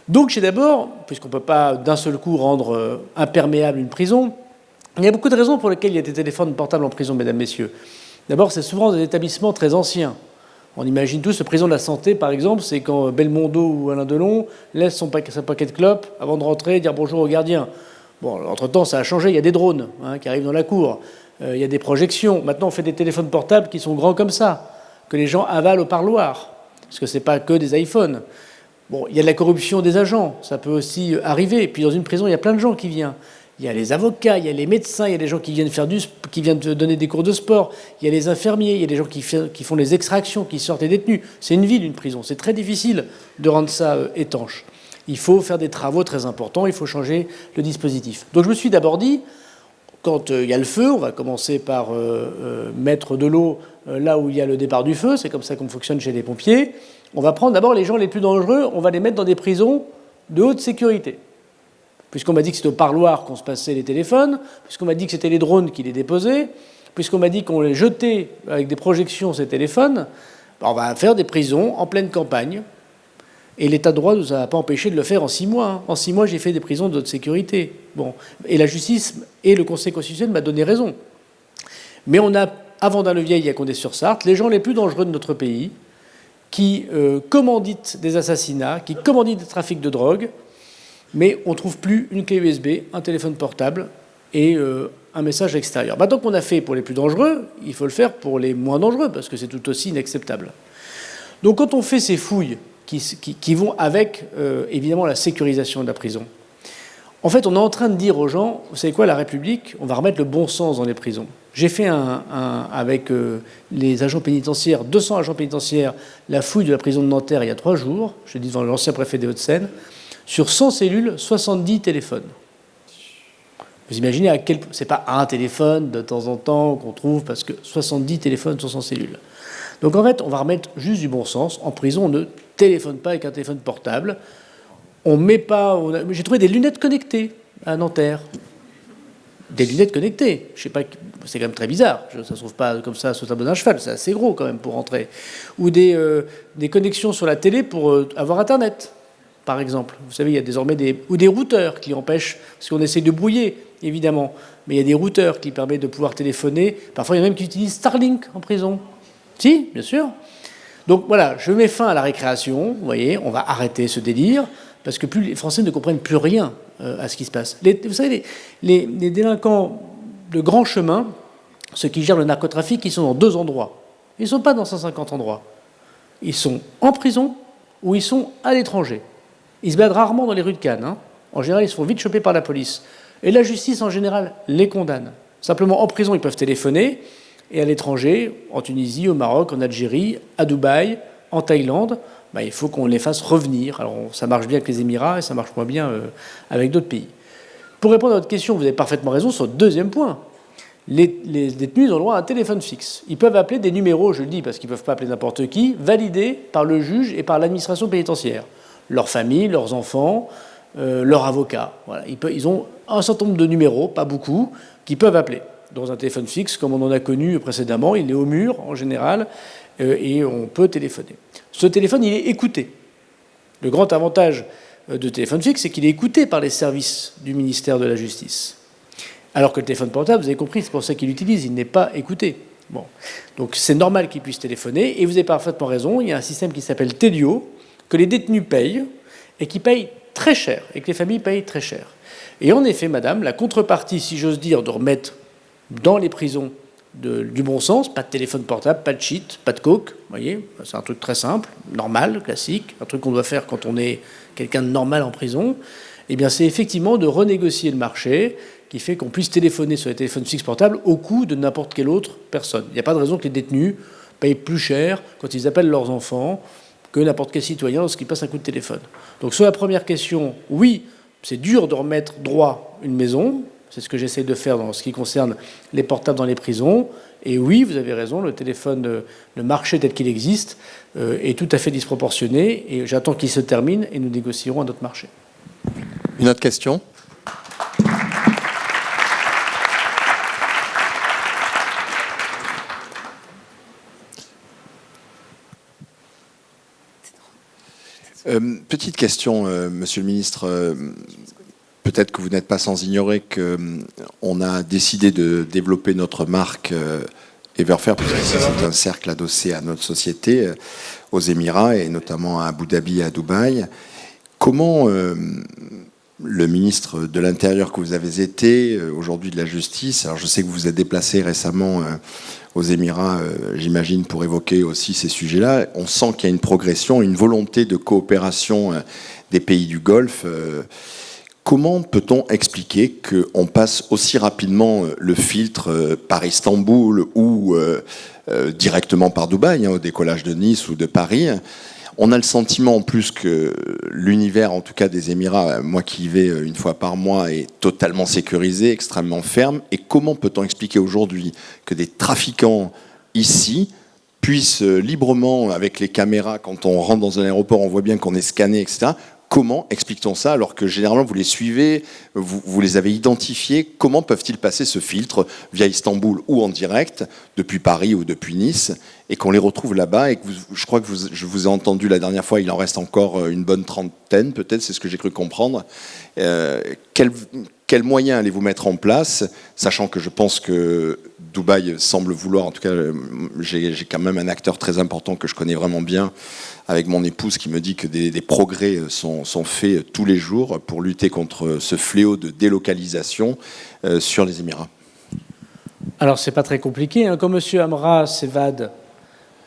Donc j'ai d'abord, puisqu'on ne peut pas d'un seul coup rendre imperméable une prison, il y a beaucoup de raisons pour lesquelles il y a des téléphones portables en prison, mesdames, messieurs. D'abord, c'est souvent des établissements très anciens. On imagine tous, le président de la Santé, par exemple, c'est quand Belmondo ou Alain Delon laisse son paquet de clopes avant de rentrer et dire bonjour au gardien. Bon, entre-temps, ça a changé, il y a des drones qui arrivent dans la cour, il y a des projections. Maintenant, on fait des téléphones portables qui sont grands comme ça, que les gens avalent au parloir, parce que ce n'est pas que des iPhones. Bon, il y a de la corruption des agents, ça peut aussi arriver. Et puis dans une prison, il y a plein de gens qui viennent. Il y a les avocats, il y a les médecins, il y a des gens qui viennent donner des cours de sport, il y a les infirmiers, il y a des gens qui font les extractions, qui sortent les détenus. C'est une ville, une prison. C'est très difficile de rendre ça étanche. Il faut faire des travaux très importants, il faut changer le dispositif. Donc je me suis d'abord dit, quand il y a le feu, on va commencer par mettre de l'eau là où il y a le départ du feu, c'est comme ça qu'on fonctionne chez les pompiers. On va prendre d'abord les gens les plus dangereux, on va les mettre dans des prisons de haute sécurité. Puisqu'on m'a dit que c'était au parloir qu'on se passait les téléphones, puisqu'on m'a dit que c'était les drones qui les déposaient, puisqu'on m'a dit qu'on les jetait avec des projections ces téléphones, on va faire des prisons en pleine campagne. Et l'État de droit ne nous a pas empêché de le faire en 6 mois. En 6 mois, j'ai fait des prisons de haute sécurité. Bon. Et la justice et le Conseil constitutionnel m'a donné raison. Mais on a, avant Dun-le-Vieil et à Condé-sur-Sarthe, les gens les plus dangereux de notre pays qui commanditent des assassinats, qui commanditent des trafics de drogue, mais on ne trouve plus une clé USB, un téléphone portable et un message extérieur. Maintenant qu'on a fait pour les plus dangereux, il faut le faire pour les moins dangereux, parce que c'est tout aussi inacceptable. Donc quand on fait ces fouilles qui vont avec, évidemment, la sécurisation de la prison, en fait, on est en train de dire aux gens, vous savez quoi, la République, on va remettre le bon sens dans les prisons. J'ai fait avec les agents pénitentiaires, 200 agents pénitentiaires, la fouille de la prison de Nanterre il y a 3 jours, je dis devant l'ancien préfet des Hauts-de-Seine, sur 100 cellules, 70 téléphones. Vous imaginez à quel point... C'est pas un téléphone de temps en temps qu'on trouve, parce que 70 téléphones sur 100 cellules. Donc en fait, on va remettre juste du bon sens. En prison, on ne téléphone pas avec un téléphone portable. On met pas... J'ai trouvé des lunettes connectées à Nanterre. Des lunettes connectées. Je sais pas, c'est quand même très bizarre. Ça ne se trouve pas comme ça sur le tableau d'un cheval. C'est assez gros quand même pour rentrer. Ou des connexions sur la télé pour avoir Internet, par exemple. Vous savez, il y a désormais des routeurs qui empêchent, parce qu'on essaie de brouiller, évidemment, mais il y a des routeurs qui permettent de pouvoir téléphoner. Parfois, il y en a même qui utilisent Starlink en prison. Si, bien sûr. Donc voilà, je mets fin à la récréation. Vous voyez, on va arrêter ce délire, parce que les Français ne comprennent plus rien à ce qui se passe. Vous savez, les délinquants de grand chemin, ceux qui gèrent le narcotrafic, ils sont dans 2 endroits. Ils ne sont pas dans 150 endroits. Ils sont en prison ou ils sont à l'étranger. Ils se baladent rarement dans les rues de Cannes. En général, ils se font vite choper par la police. Et la justice, en général, les condamne. Simplement, en prison, ils peuvent téléphoner. Et à l'étranger, en Tunisie, au Maroc, en Algérie, à Dubaï, en Thaïlande, il faut qu'on les fasse revenir. Alors, ça marche bien avec les Émirats et ça marche moins bien avec d'autres pays. Pour répondre à votre question, vous avez parfaitement raison sur le deuxième point. Les détenus ont le droit à un téléphone fixe. Ils peuvent appeler des numéros, je le dis parce qu'ils ne peuvent pas appeler n'importe qui, validés par le juge et par l'administration pénitentiaire. Leur famille, leurs enfants, leur avocat. Voilà. Ils ont un certain nombre de numéros, pas beaucoup, qu'ils peuvent appeler. Dans un téléphone fixe, comme on en a connu précédemment, il est au mur en général, et on peut téléphoner. Ce téléphone, il est écouté. Le grand avantage de téléphone fixe, c'est qu'il est écouté par les services du ministère de la Justice. Alors que le téléphone portable, vous avez compris, c'est pour ça qu'il l'utilise, il n'est pas écouté. Bon. Donc c'est normal qu'il puisse téléphoner, et vous avez parfaitement raison, il y a un système qui s'appelle Telio, que les détenus payent, et qui payent très cher, et que les familles payent très cher. Et en effet, madame, la contrepartie, si j'ose dire, de remettre dans les prisons du bon sens, pas de téléphone portable, pas de cheat, pas de coke, vous voyez, c'est un truc très simple, normal, classique, un truc qu'on doit faire quand on est quelqu'un de normal en prison, eh bien c'est effectivement de renégocier le marché qui fait qu'on puisse téléphoner sur les téléphones fixes portables au coût de n'importe quelle autre personne. Il n'y a pas de raison que les détenus payent plus cher quand ils appellent leurs enfants que n'importe quel citoyen lorsqu'il passe un coup de téléphone. Donc sur la première question, oui, c'est dur de remettre droit une maison. C'est ce que j'essaie de faire dans ce qui concerne les portables dans les prisons. Et oui, vous avez raison, le téléphone, le marché tel qu'il existe, est tout à fait disproportionné. Et j'attends qu'il se termine et nous négocierons un autre marché. Une autre question ? Petite question, Monsieur le Ministre. Peut-être que vous n'êtes pas sans ignorer qu'on a décidé de développer notre marque Everfair, parce que c'est un cercle adossé à notre société, aux Émirats, et notamment à Abu Dhabi et à Dubaï. Comment le ministre de l'Intérieur que vous avez été, aujourd'hui de la Justice, alors je sais que vous vous êtes déplacé récemment aux Émirats, j'imagine, pour évoquer aussi ces sujets-là, on sent qu'il y a une progression, une volonté de coopération des pays du Golfe. Comment peut-on expliquer qu'on passe aussi rapidement le filtre par Istanbul ou directement par Dubaï, au décollage de Nice ou de Paris? On a le sentiment en plus que l'univers, en tout cas des Émirats, moi qui y vais une fois par mois, est totalement sécurisé, extrêmement ferme. Et comment peut-on expliquer aujourd'hui que des trafiquants ici puissent librement, avec les caméras, quand on rentre dans un aéroport, on voit bien qu'on est scanné, etc. Comment explique-t-on ça alors que généralement vous les suivez, vous les avez identifiés? Comment peuvent-ils passer ce filtre via Istanbul ou en direct depuis Paris ou depuis Nice et qu'on les retrouve là-bas et que je crois que je vous ai entendu la dernière fois, il en reste encore une bonne trentaine peut-être, c'est ce que j'ai cru comprendre. Quels moyens allez-vous mettre en place, sachant que je pense que Dubaï semble vouloir, en tout cas j'ai quand même un acteur très important que je connais vraiment bien avec mon épouse qui me dit que des progrès sont faits tous les jours pour lutter contre ce fléau de délocalisation sur les Émirats. Alors c'est pas très compliqué, hein. Quand M. Amra s'évade,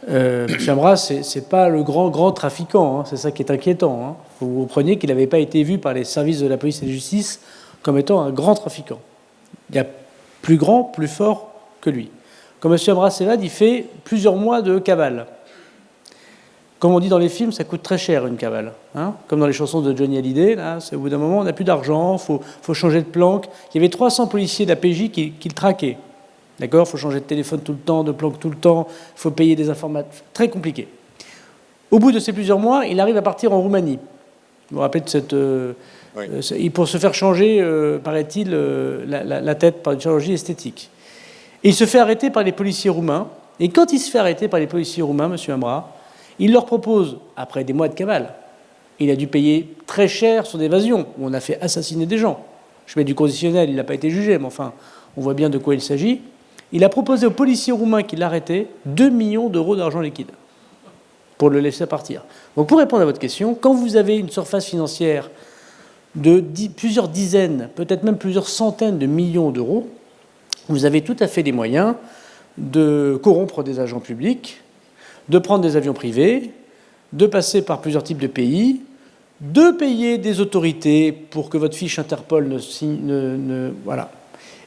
M. Amra c'est pas le grand trafiquant, hein. C'est ça qui est inquiétant, hein. Vous compreniez qu'il n'avait pas été vu par les services de la police et de la justice comme étant un grand trafiquant. Il y a plus grand, plus fort que lui. Quand M. Amra s'évade, il fait plusieurs mois de cavale. Comme on dit dans les films, ça coûte très cher une cavale. Hein, comme dans les chansons de Johnny Hallyday, là, au bout d'un moment, on n'a plus d'argent, il faut changer de planque. Il y avait 300 policiers de la PJ qui le traquaient. D'accord ? Il faut changer de téléphone tout le temps, de planque tout le temps, il faut payer des informations. Très compliqué. Au bout de ces plusieurs mois, il arrive à partir en Roumanie. Vous vous rappelez de cette... oui. Pour se faire changer, paraît-il, la tête par une chirurgie esthétique. Et il se fait arrêter par les policiers roumains. Et quand il se fait arrêter par les policiers roumains, M. Amra, il leur propose, après des mois de cavale, il a dû payer très cher son évasion, où on a fait assassiner des gens. Je mets du conditionnel, il n'a pas été jugé, mais enfin, on voit bien de quoi il s'agit. Il a proposé aux policiers roumains qui l'arrêtaient 2 millions d'euros d'argent liquide pour le laisser partir. Donc pour répondre à votre question, quand vous avez une surface financière de plusieurs dizaines, peut-être même plusieurs centaines de millions d'euros, vous avez tout à fait les moyens de corrompre des agents publics, de prendre des avions privés, de passer par plusieurs types de pays, de payer des autorités pour que votre fiche Interpol voilà.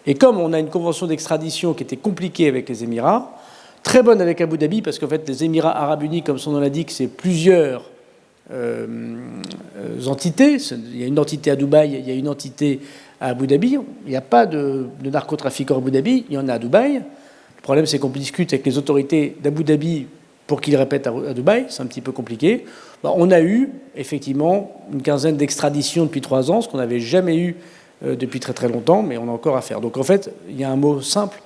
Et comme on a une convention d'extradition qui était compliquée avec les Émirats, très bonne avec Abu Dhabi, parce qu'en fait, les Émirats arabes unis, comme son nom l'indique, c'est plusieurs entités. Il y a une entité à Dubaï, il y a une entité à Abu Dhabi. Il n'y a pas de narcotrafiquants à Abu Dhabi, il y en a à Dubaï. Le problème, c'est qu'on discute avec les autorités d'Abu Dhabi pour qu'ils répètent à Dubaï, c'est un petit peu compliqué. On a eu, effectivement, une quinzaine d'extraditions depuis 3 ans, ce qu'on n'avait jamais eu depuis très très longtemps, mais on a encore à faire. Donc en fait, il y a un mot simple,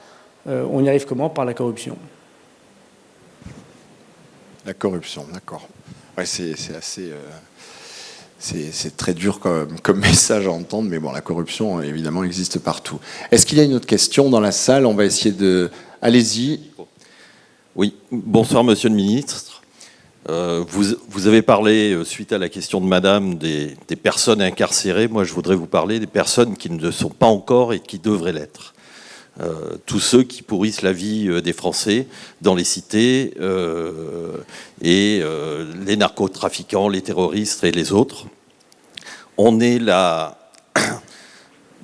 on y arrive comment ? Par la corruption. La corruption, d'accord. Ouais, c'est assez... C'est très dur comme message à entendre, mais bon, la corruption, évidemment, existe partout. Est-ce qu'il y a une autre question dans la salle ? On va essayer de... Allez-y. Oui, bonsoir Monsieur le Ministre. Vous avez parlé, suite à la question de Madame, des personnes incarcérées. Moi, je voudrais vous parler des personnes qui ne le sont pas encore et qui devraient l'être. Tous ceux qui pourrissent la vie des Français dans les cités et les narcotrafiquants, les terroristes et les autres. On est là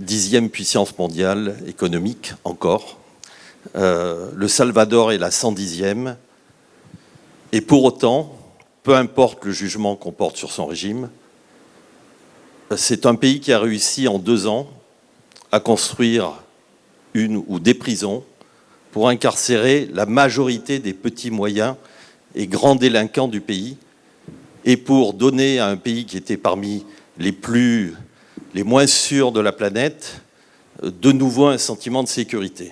10e puissance mondiale économique encore. Le Salvador est la 110e. Et pour autant, peu importe le jugement qu'on porte sur son régime, c'est un pays qui a réussi en 2 ans à construire une ou des prisons pour incarcérer la majorité des petits, moyens et grands délinquants du pays, et pour donner à un pays qui était parmi les moins sûrs de la planète, de nouveau un sentiment de sécurité.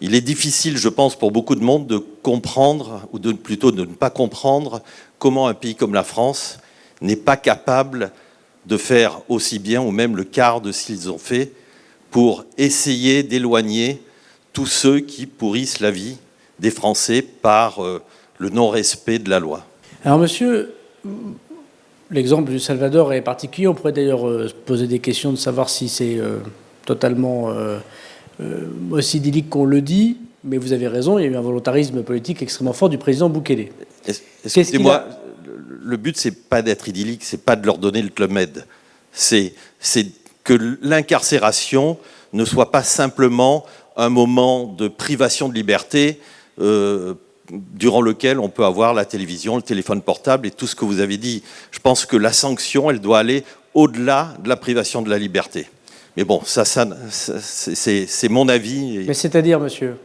Il est difficile, je pense, pour beaucoup de monde de comprendre, ou plutôt de ne pas comprendre, comment un pays comme la France n'est pas capable de faire aussi bien, ou même le quart de ce qu'ils ont fait, pour essayer d'éloigner tous ceux qui pourrissent la vie des Français par le non-respect de la loi. Alors, monsieur, l'exemple du Salvador est particulier. On pourrait d'ailleurs se poser des questions de savoir si c'est totalement aussi idyllique qu'on le dit. Mais vous avez raison, il y a eu un volontarisme politique extrêmement fort du président Bukele. Excusez-moi, le but, c'est pas d'être idyllique, c'est pas de leur donner le Club Med. C'est que l'incarcération ne soit pas simplement un moment de privation de liberté durant lequel on peut avoir la télévision, le téléphone portable et tout ce que vous avez dit. Je pense que la sanction, elle doit aller au-delà de la privation de la liberté. Mais bon, ça c'est mon avis. Mais c'est-à-dire, monsieur, vous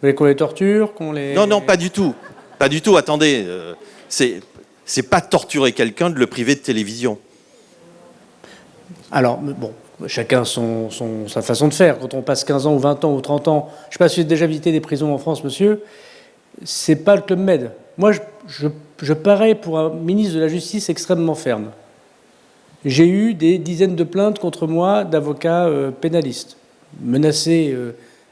voulez qu'on les torture, qu'on les... Non, pas du tout. Pas du tout, attendez. C'est pas torturer quelqu'un de le priver de télévision. Alors, bon, chacun sa façon de faire. Quand on passe 15 ans ou 20 ans ou 30 ans, je ne sais pas si vous avez déjà visité des prisons en France, monsieur, c'est pas le Club Med. Moi, je parais pour un ministre de la Justice extrêmement ferme. J'ai eu des dizaines de plaintes contre moi d'avocats pénalistes, menacés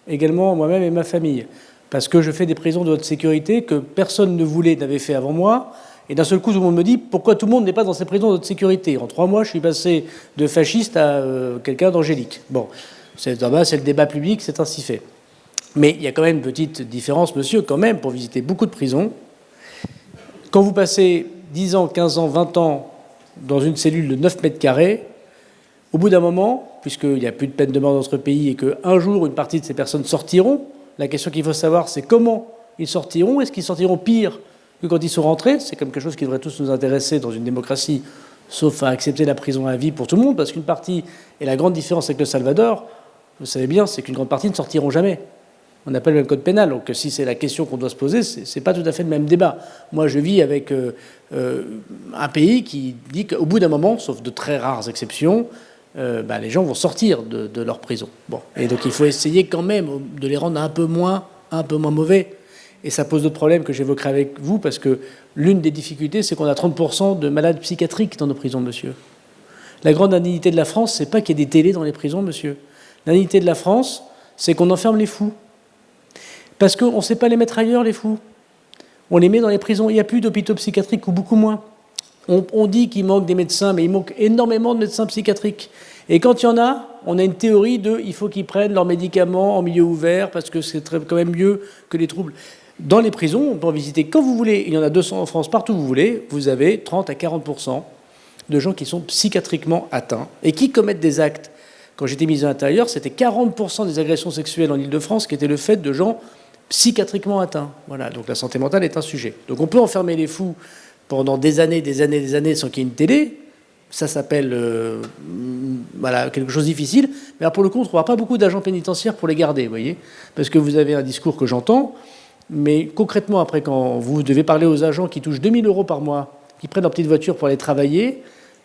également moi-même et ma famille, parce que je fais des prisons de haute sécurité que personne ne voulait, n'avait fait avant moi. Et d'un seul coup, tout le monde me dit pourquoi tout le monde n'est pas dans ces prisons de haute sécurité. En 3 mois, je suis passé de fasciste à quelqu'un d'angélique. Bon, c'est le débat public, c'est ainsi fait. Mais il y a quand même une petite différence, monsieur, quand même, pour visiter beaucoup de prisons. Quand vous passez 10 ans, 15 ans, 20 ans dans une cellule de 9 mètres carrés, au bout d'un moment, puisqu'il n'y a plus de peine de mort dans notre pays et qu'un jour, une partie de ces personnes sortiront, la question qu'il faut savoir, c'est comment ils sortiront. Est-ce qu'ils sortiront pire que quand ils sont rentrés? C'est comme quelque chose qui devrait tous nous intéresser dans une démocratie, sauf à accepter la prison à vie pour tout le monde, parce qu'une partie, et la grande différence avec le Salvador, vous savez bien, c'est qu'une grande partie ne sortiront jamais. On n'a pas le même code pénal, donc si c'est la question qu'on doit se poser, c'est pas tout à fait le même débat. Moi, je vis avec un pays qui dit qu'au bout d'un moment, sauf de très rares exceptions, les gens vont sortir de leur prison. Bon, et donc il faut essayer quand même de les rendre un peu moins mauvais. Et ça pose d'autres problèmes que j'évoquerai avec vous, parce que l'une des difficultés, c'est qu'on a 30% de malades psychiatriques dans nos prisons, monsieur. La grande indignité de la France, c'est pas qu'il y ait des télés dans les prisons, monsieur. L'indignité de la France, c'est qu'on enferme les fous. Parce qu'on ne sait pas les mettre ailleurs, les fous. On les met dans les prisons. Il n'y a plus d'hôpitaux psychiatriques, ou beaucoup moins. On dit qu'il manque des médecins, mais il manque énormément de médecins psychiatriques. Et quand il y en a, on a une théorie de il faut qu'ils prennent leurs médicaments en milieu ouvert, parce que c'est quand même mieux que les troubles. Dans les prisons, on peut en visiter quand vous voulez. Il y en a 200 en France, partout où vous voulez. Vous avez 30 à 40% de gens qui sont psychiatriquement atteints et qui commettent des actes. Quand j'étais ministre de l'Intérieur, c'était 40% des agressions sexuelles en Île-de-France qui étaient le fait de gens psychiatriquement atteints. Voilà, donc la santé mentale est un sujet. Donc on peut enfermer les fous pendant des années sans qu'il y ait une télé. Ça s'appelle quelque chose de difficile. Mais alors pour le coup, on ne trouvera pas beaucoup d'agents pénitentiaires pour les garder, vous voyez. Parce que vous avez un discours que j'entends, mais concrètement, après, quand vous devez parler aux agents qui touchent 2 000 € par mois, qui prennent leur petite voiture pour aller travailler,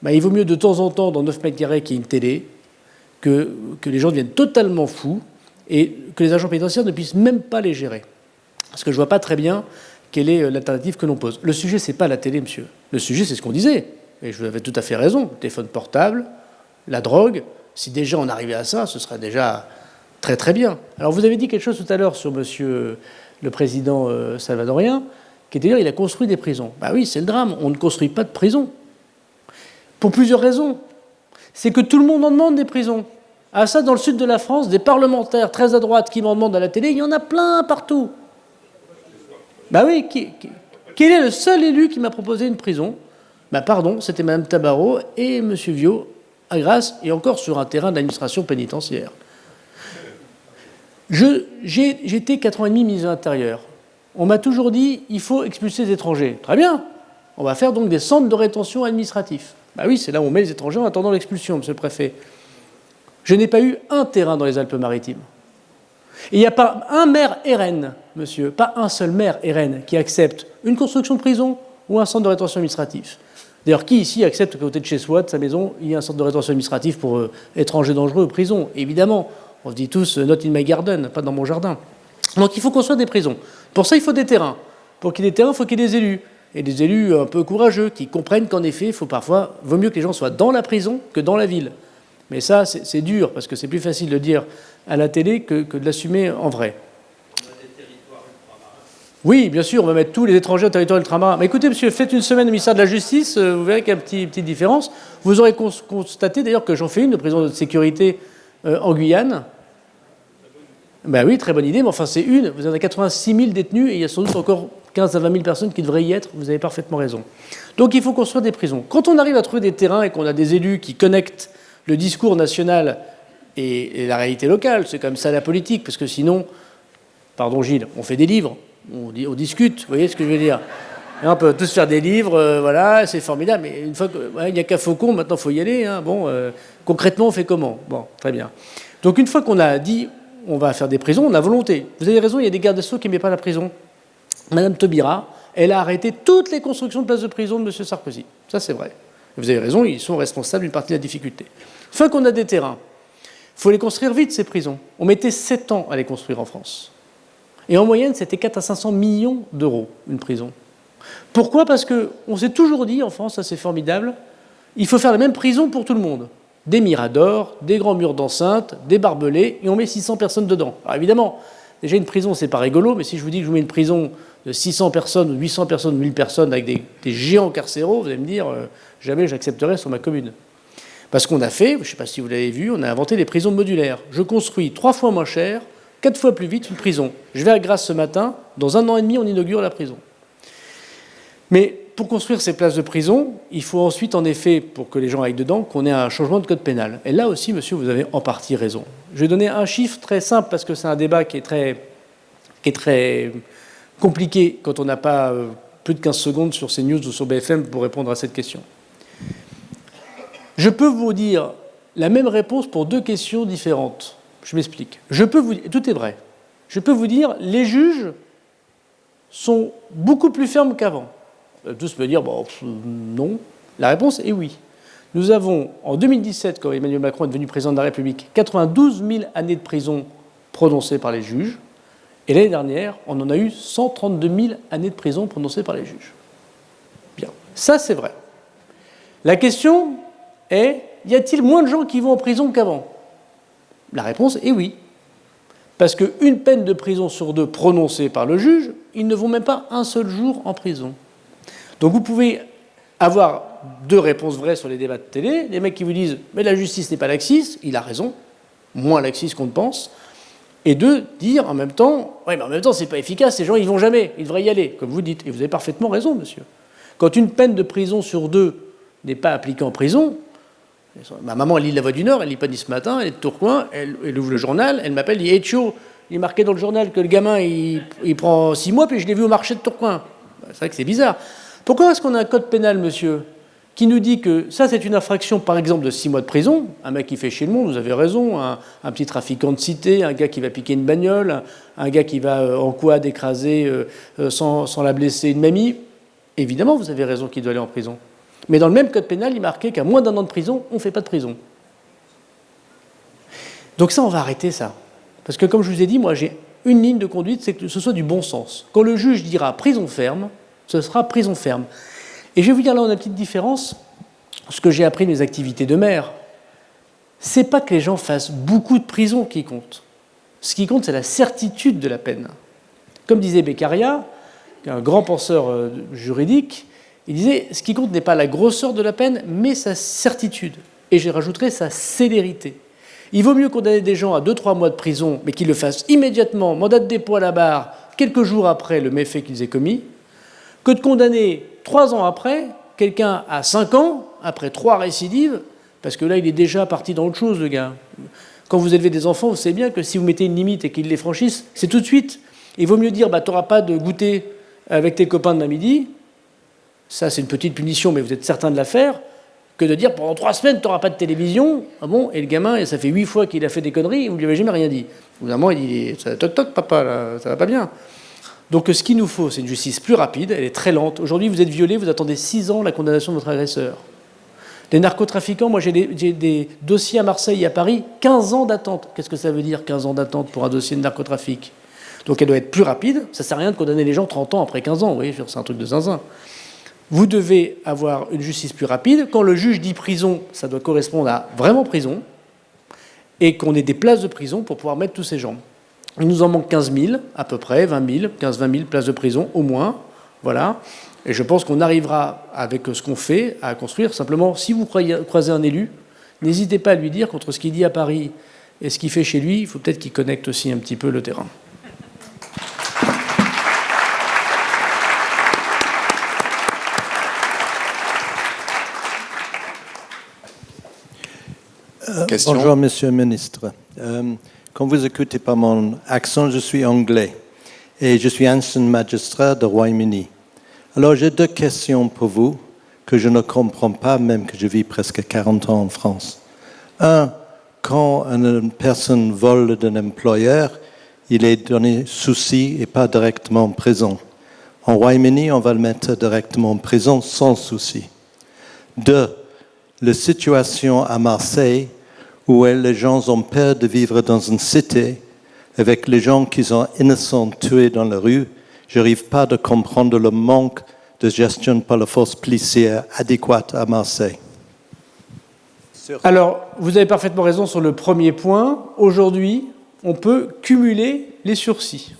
il vaut mieux de temps en temps, dans 9 mètres carrés, qu'il y ait une télé, que les gens deviennent totalement fous et que les agents pénitentiaires ne puissent même pas les gérer. Parce que je ne vois pas très bien quelle est l'alternative que l'on pose. Le sujet, ce n'est pas la télé, monsieur. Le sujet, c'est ce qu'on disait. Et je vous avais tout à fait raison. Le téléphone portable, la drogue. Si déjà on arrivait à ça, ce serait déjà très très bien. Alors vous avez dit quelque chose tout à l'heure sur monsieur le président salvadorien, qui était dire il a construit des prisons. Oui, c'est le drame. On ne construit pas de prisons. Pour plusieurs raisons. C'est que tout le monde en demande des prisons. À ça, dans le sud de la France, des parlementaires très à droite qui m'en demandent à la télé, il y en a plein partout. Oui, quel est le seul élu qui m'a proposé une prison? Pardon, c'était Mme Tabarot et M. Viau à Grasse, et encore sur un terrain d'administration pénitentiaire. J'étais 4 ans et demi ministre de l'Intérieur. On m'a toujours dit, il faut expulser les étrangers. Très bien, on va faire donc des centres de rétention administratifs. Bah oui, c'est là où on met les étrangers en attendant l'expulsion, monsieur le préfet. Je n'ai pas eu un terrain dans les Alpes-Maritimes. Et il n'y a pas un maire RN, monsieur, pas un seul maire RN qui accepte une construction de prison ou un centre de rétention administratif. D'ailleurs, qui ici accepte qu'à côté de chez soi, de sa maison, il y ait un centre de rétention administratif pour étrangers dangereux ou prison? Évidemment, on se dit tous, not in my garden, pas dans mon jardin. Donc il faut construire des prisons. Pour ça, il faut des terrains. Pour qu'il y ait des terrains, il faut qu'il y ait des élus. Et des élus un peu courageux, qui comprennent qu'en effet, vaut mieux que les gens soient dans la prison que dans la ville. Mais ça, c'est dur, parce que c'est plus facile de le dire à la télé que de l'assumer en vrai. On a des territoires ultramarins. Oui, bien sûr, on va mettre tous les étrangers au territoire ultramarin. Mais écoutez, monsieur, faites une semaine au ministère de la Justice, vous verrez qu'il y a une petite différence. Vous aurez constaté d'ailleurs que j'en fais une de prison de sécurité en Guyane. Ben oui, très bonne idée, mais enfin c'est une. Vous avez 86 000 détenus et il y a sans doute encore 15 à 20 000 personnes qui devraient y être. Vous avez parfaitement raison. Donc il faut construire des prisons. Quand on arrive à trouver des terrains et qu'on a des élus qui connectent le discours national et la réalité locale, c'est comme ça la politique, parce que sinon, pardon Gilles, on fait des livres, on discute, vous voyez ce que je veux dire? Et on peut tous faire des livres, voilà, c'est formidable, mais une fois qu'il n'y a qu'à Faucon, maintenant il faut y aller. Hein, bon, concrètement, on fait comment? Bon, très bien. Donc une fois qu'on a dit on va faire des prisons, on a volonté. Vous avez raison, il y a des gardes des Sceaux qui n'aimaient pas la prison. Madame Taubira, elle a arrêté toutes les constructions de places de prison de M. Sarkozy. Ça, c'est vrai. Vous avez raison, ils sont responsables d'une partie de la difficulté. Une fois qu'on a des terrains, il faut les construire vite, ces prisons. On mettait 7 ans à les construire en France. Et en moyenne, c'était 4 à 500 millions d'euros, une prison. Pourquoi? Parce qu'on s'est toujours dit, en France, ça c'est formidable, il faut faire la même prison pour tout le monde. Des miradors, des grands murs d'enceinte, des barbelés, et on met 600 personnes dedans. Alors évidemment, déjà une prison, c'est pas rigolo, mais si je vous dis que je vous mets une prison de 600 personnes, ou 800 personnes, ou 1000 personnes, avec des géants carcéraux, vous allez me dire, jamais j'accepterai sur ma commune. Parce qu'on a fait, je ne sais pas si vous l'avez vu, on a inventé les prisons modulaires. Je construis 3 fois moins cher, 4 fois plus vite une prison. Je vais à Grasse ce matin, dans 1 an et demi, on inaugure la prison. Mais pour construire ces places de prison, il faut ensuite, en effet, pour que les gens aillent dedans, qu'on ait un changement de code pénal. Et là aussi, monsieur, vous avez en partie raison. Je vais donner un chiffre très simple, parce que c'est un débat qui est très compliqué quand on n'a pas plus de 15 secondes sur CNews ou sur BFM pour répondre à cette question. Je peux vous dire la même réponse pour 2 questions différentes. Je m'explique. Tout est vrai. Je peux vous dire, les juges sont beaucoup plus fermes qu'avant. Tous me dire, bon, non. La réponse est oui. Nous avons, en 2017, quand Emmanuel Macron est devenu président de la République, 92 000 années de prison prononcées par les juges. Et l'année dernière, on en a eu 132 000 années de prison prononcées par les juges. Bien. Ça, c'est vrai. La question est, y a-t-il moins de gens qui vont en prison qu'avant? La réponse est oui. Parce qu'une peine de prison sur 2 prononcée par le juge, ils ne vont même pas un seul jour en prison. Donc vous pouvez avoir 2 réponses vraies sur les débats de télé. Les mecs qui vous disent « mais la justice n'est pas laxiste », il a raison, moins laxiste qu'on ne pense. Et 2, dire en même temps « oui, mais en même temps, c'est pas efficace, ces gens, ils vont jamais, ils devraient y aller », comme vous dites. Et vous avez parfaitement raison, monsieur. Quand une peine de prison sur 2 n'est pas appliquée en prison, ma maman, elle lit La Voix du Nord, elle lit pas dit ce matin, elle est de Tourcoing, elle ouvre le journal, elle m'appelle, elle dit « hey, Tcho, il est marqué dans le journal que le gamin, il prend 6 mois, puis je l'ai vu au marché de Tourcoing. » C'est vrai que c'est bizarre. Pourquoi est-ce qu'on a un code pénal, monsieur, qui nous dit que ça, c'est une infraction, par exemple, de 6 mois de prison, un mec qui fait chier le monde, vous avez raison, un petit trafiquant de cité, un gars qui va piquer une bagnole, un gars qui va en quad écraser sans la blesser une mamie, évidemment, vous avez raison qu'il doit aller en prison. Mais dans le même code pénal, il marquait qu'à moins d'1 an de prison, on ne fait pas de prison. Donc ça, on va arrêter ça. Parce que comme je vous ai dit, moi, j'ai une ligne de conduite, c'est que ce soit du bon sens. Quand le juge dira prison ferme, ce sera prison ferme. Et je vais vous dire là, on a une petite différence. Ce que j'ai appris de mes activités de maire, c'est pas que les gens fassent beaucoup de prison qui compte. Ce qui compte, c'est la certitude de la peine. Comme disait Beccaria, un grand penseur juridique, il disait, ce qui compte n'est pas la grosseur de la peine, mais sa certitude. Et je rajouterai sa célérité. Il vaut mieux condamner des gens à 2-3 mois de prison, mais qu'ils le fassent immédiatement, mandat de dépôt à la barre, quelques jours après le méfait qu'ils aient commis, que de condamner 3 ans après quelqu'un à 5 ans, après 3 récidives, Parce que là, il est déjà parti dans autre chose, le gars. Quand vous élevez des enfants, vous savez bien que si vous mettez une limite et qu'ils les franchissent, c'est tout de suite. Il vaut mieux dire, tu n'auras pas de goûter avec tes copains demain midi. Ça, c'est une petite punition, mais vous êtes certain de la faire. Que de dire, pendant 3 semaines, tu n'auras pas de télévision. Ah bon? Et le gamin, et ça fait 8 fois qu'il a fait des conneries, et vous ne lui avez jamais rien dit. Évidemment, il dit, toc toc, papa, là, ça va pas bien. Donc ce qu'il nous faut, c'est une justice plus rapide, elle est très lente. Aujourd'hui, vous êtes violé, vous attendez 6 ans la condamnation de votre agresseur. Les narcotrafiquants, moi j'ai des dossiers à Marseille et à Paris, 15 ans d'attente. Qu'est-ce que ça veut dire, 15 ans d'attente pour un dossier de narcotrafic? Donc elle doit être plus rapide. Ça ne sert à rien de condamner les gens 30 ans après 15 ans. Vous voyez, c'est un truc de zinzin. Vous devez avoir une justice plus rapide. Quand le juge dit prison, ça doit correspondre à vraiment prison. Et qu'on ait des places de prison pour pouvoir mettre tous ces gens. Il nous en manque 15 000, à peu près, 20 000, 15-20 000 places de prison, au moins. Voilà. Et je pense qu'on arrivera, avec ce qu'on fait, à construire. Simplement, si vous croisez un élu, n'hésitez pas à lui dire qu'entre ce qu'il dit à Paris et ce qu'il fait chez lui, il faut peut-être qu'il connecte aussi un petit peu le terrain. Question. Bonjour, Monsieur le Ministre. Quand vous écoutez par mon accent, je suis anglais et je suis ancien magistrat de Royaume-Uni. Alors, j'ai 2 questions pour vous que je ne comprends pas, même que je vis presque 40 ans en France. Quand une personne vole d'un employeur, il est donné souci et pas directement en prison. En Royaume-Uni, on va le mettre directement en prison sans souci. 2, la situation à Marseille, où les gens ont peur de vivre dans une cité avec les gens qui sont innocents tués dans la rue. Je n'arrive pas à comprendre le manque de gestion par la force policière adéquate à Marseille. Alors, vous avez parfaitement raison sur le premier point. Aujourd'hui, on peut cumuler les sursis.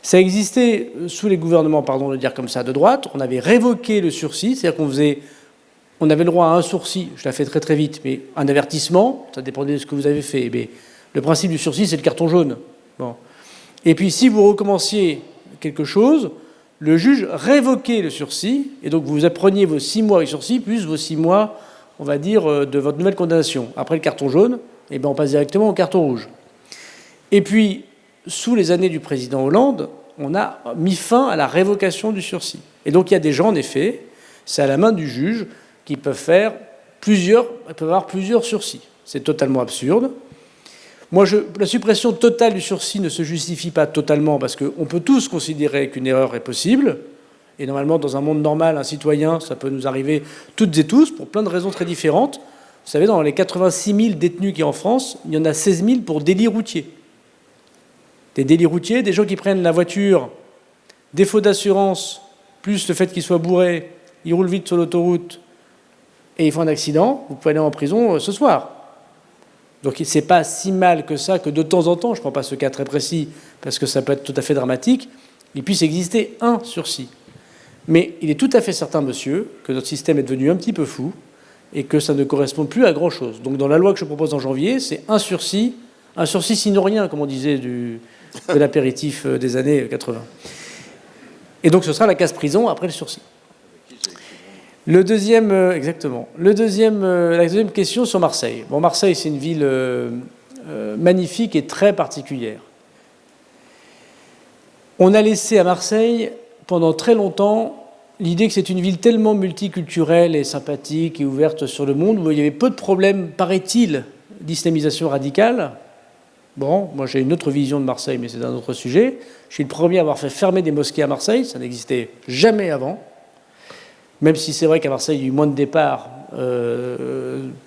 Ça existait sous les gouvernements, pardon de le dire comme ça, de droite. On avait révoqué le sursis, c'est-à-dire on avait le droit à un sursis, je la fais très très vite, mais un avertissement, ça dépendait de ce que vous avez fait. Mais le principe du sursis, c'est le carton jaune. Bon. Et puis si vous recommenciez quelque chose, le juge révoquait le sursis, et donc vous appreniez vos 6 mois avec sursis, plus vos 6 mois, on va dire, de votre nouvelle condamnation. Après le carton jaune, eh ben on passe directement au carton rouge. Et puis, sous les années du président Hollande, on a mis fin à la révocation du sursis. Et donc il y a des gens, en effet, c'est à la main du juge, qui peuvent avoir plusieurs sursis. C'est totalement absurde. Moi, la suppression totale du sursis ne se justifie pas totalement parce qu'on peut tous considérer qu'une erreur est possible. Et normalement, dans un monde normal, un citoyen, ça peut nous arriver toutes et tous pour plein de raisons très différentes. Vous savez, dans les 86 000 détenus qu'il y a en France, il y en a 16 000 pour délits routiers. Des délits routiers, des gens qui prennent la voiture, défaut d'assurance, plus le fait qu'ils soient bourrés, ils roulent vite sur l'autoroute, et ils font un accident, vous pouvez aller en prison ce soir. Donc c'est pas si mal que ça, que de temps en temps, je ne prends pas ce cas très précis, parce que ça peut être tout à fait dramatique, il puisse exister un sursis. Mais il est tout à fait certain, monsieur, que notre système est devenu un petit peu fou, et que ça ne correspond plus à grand-chose. Donc dans la loi que je propose en janvier, c'est un sursis sinon rien, comme on disait de l'apéritif des années 80. Et donc ce sera la case prison après le sursis. La deuxième question sur Marseille. Bon, Marseille, c'est une ville magnifique et très particulière. On a laissé à Marseille, pendant très longtemps, l'idée que c'est une ville tellement multiculturelle et sympathique et ouverte sur le monde, où il y avait peu de problèmes, paraît-il, d'islamisation radicale. Bon, moi j'ai une autre vision de Marseille, mais c'est un autre sujet. Je suis le premier à avoir fait fermer des mosquées à Marseille, ça n'existait jamais avant. Même si c'est vrai qu'à Marseille, il y a eu moins de départs,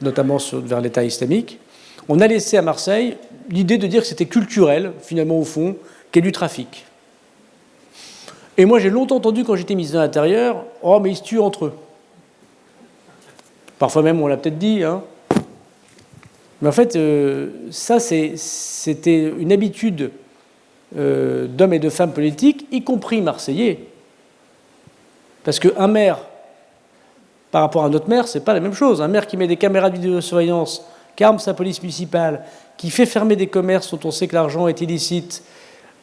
notamment vers l'État islamique. On a laissé à Marseille l'idée de dire que c'était culturel, finalement, au fond, qu'il y ait du trafic. Et moi, j'ai longtemps entendu, quand j'étais ministre de l'Intérieur, « Oh, mais ils se tuent entre eux. » Parfois même, on l'a peut-être dit. Hein. Mais en fait, ça, c'était une habitude d'hommes et de femmes politiques, y compris marseillais. Parce qu'un maire, par rapport à un autre maire, c'est pas la même chose. Un maire qui met des caméras de vidéosurveillance, qui arme sa police municipale, qui fait fermer des commerces dont on sait que l'argent est illicite,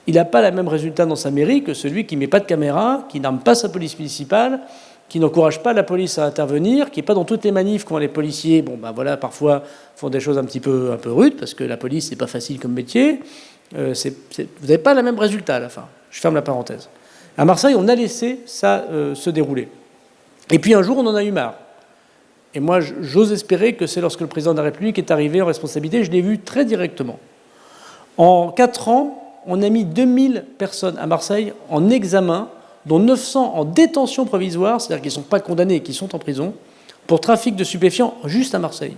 il n'a pas le même résultat dans sa mairie que celui qui ne met pas de caméra, qui n'arme pas sa police municipale qui n'encourage pas la police à intervenir, qui n'est pas dans toutes les manifs quand les policiers, parfois font des choses un peu rudes, parce que la police, c'est pas facile comme métier. Vous n'avez pas le même résultat à la fin. Je ferme la parenthèse. À Marseille, on a laissé ça se dérouler. Et puis un jour, on en a eu marre. Et moi, j'ose espérer que c'est lorsque le président de la République est arrivé en responsabilité, je l'ai vu très directement. En 4 ans, on a mis 2000 personnes à Marseille en examen, dont 900 en détention provisoire, c'est-à-dire qu'ils ne sont pas condamnés et qui sont en prison, pour trafic de stupéfiants juste à Marseille.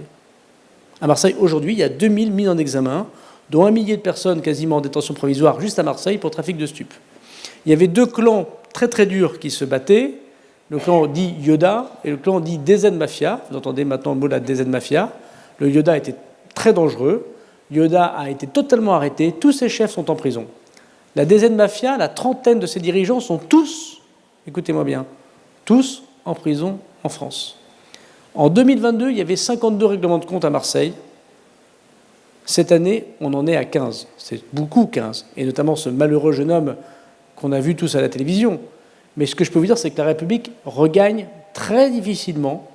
À Marseille, aujourd'hui, il y a 2000 mis en examen, dont 1 millier de personnes quasiment en détention provisoire juste à Marseille pour trafic de stupes. Il y avait 2 clans très très durs qui se battaient, le clan dit Yoda et le clan dit DZ Mafia. Vous entendez maintenant le mot de la DZ Mafia. Le Yoda était très dangereux. Yoda a été totalement arrêté. Tous ses chefs sont en prison. La DZ Mafia, la trentaine de ses dirigeants sont tous, écoutez-moi bien, tous en prison en France. En 2022, il y avait 52 règlements de compte à Marseille. Cette année, on en est à 15. C'est beaucoup, 15. Et notamment ce malheureux jeune homme qu'on a vu tous à la télévision. Mais ce que je peux vous dire, c'est que la République regagne très difficilement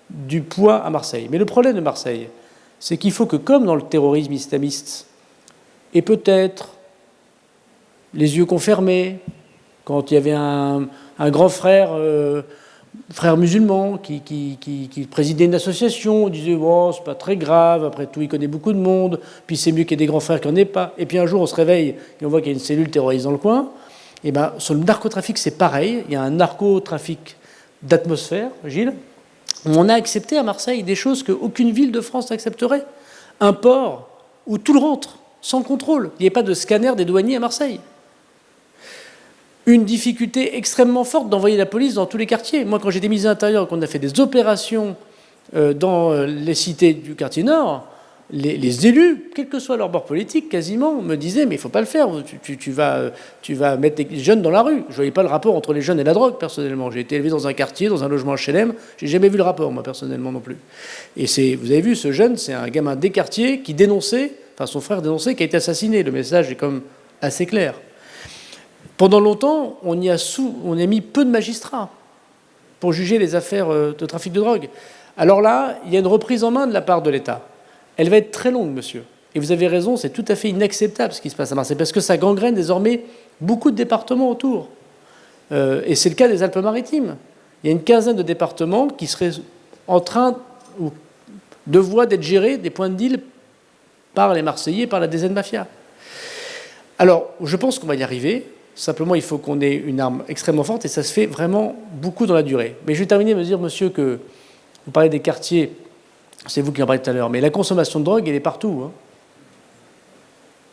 du poids à Marseille. Mais le problème de Marseille, c'est qu'il faut que, comme dans le terrorisme islamiste, et peut-être les yeux confirmés, quand il y avait un grand frère, frère musulman, qui présidait une association, on disait oh, c'est pas très grave, après tout, il connaît beaucoup de monde, puis c'est mieux qu'il y ait des grands frères qu'il n'y en ait pas. Et puis un jour, on se réveille et on voit qu'il y a une cellule terroriste dans le coin. Et bien, sur le narcotrafic, c'est pareil. Il y a un narcotrafic d'atmosphère, Gilles. On a accepté à Marseille des choses qu'aucune ville de France n'accepterait. Un port où tout le rentre, sans contrôle. Il n'y a pas de scanner des douaniers à Marseille. Une difficulté extrêmement forte d'envoyer la police dans tous les quartiers. Moi, quand j'étais ministre de l'Intérieur et qu'on a fait des opérations dans les cités du quartier Nord, les élus, quel que soit leur bord politique, quasiment, me disaient « mais il ne faut pas le faire, tu vas mettre les jeunes dans la rue ». Je ne voyais pas le rapport entre les jeunes et la drogue, personnellement. J'ai été élevé dans un quartier, dans un logement HLM, je n'ai jamais vu le rapport, moi, personnellement, non plus. Et vous avez vu, ce jeune, c'est un gamin des quartiers qui dénonçait, enfin son frère dénonçait, qui a été assassiné. Le message est comme assez clair. Pendant longtemps, on a mis peu de magistrats pour juger les affaires de trafic de drogue. Alors là, il y a une reprise en main de la part de l'État. Elle va être très longue, monsieur. Et vous avez raison, c'est tout à fait inacceptable ce qui se passe à Marseille, parce que ça gangrène désormais beaucoup de départements autour. Et c'est le cas des Alpes-Maritimes. Il y a une quinzaine de départements qui seraient en train ou de voie d'être gérés, des points de deal, par les Marseillais, par la DZ Mafia. Alors, je pense qu'on va y arriver. Simplement, il faut qu'on ait une arme extrêmement forte, et ça se fait vraiment beaucoup dans la durée. Mais je vais terminer me dire, monsieur, que vous parlez des quartiers. C'est vous qui en parlez tout à l'heure, mais la consommation de drogue, elle est partout. Hein.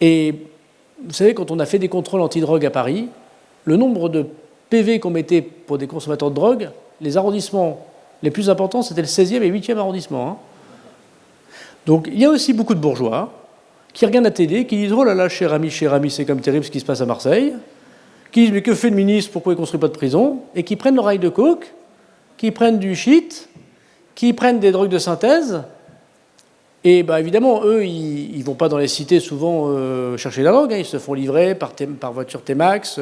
Et vous savez, quand on a fait des contrôles antidrogue à Paris, le nombre de PV qu'on mettait pour des consommateurs de drogue, les arrondissements les plus importants, c'était le 16e et 8e arrondissement. Hein. Donc il y a aussi beaucoup de bourgeois qui regardent la télé, qui disent « Oh là là, cher ami, c'est comme terrible ce qui se passe à Marseille », qui disent « Mais que fait le ministre, pourquoi il ne construit pas de prison ?» et qui prennent l'oreille de coke, qui prennent du shit, qui prennent des drogues de synthèse, et bah, évidemment, eux, ils ne vont pas dans les cités souvent chercher la drogue, hein, ils se font livrer par voiture T-Max,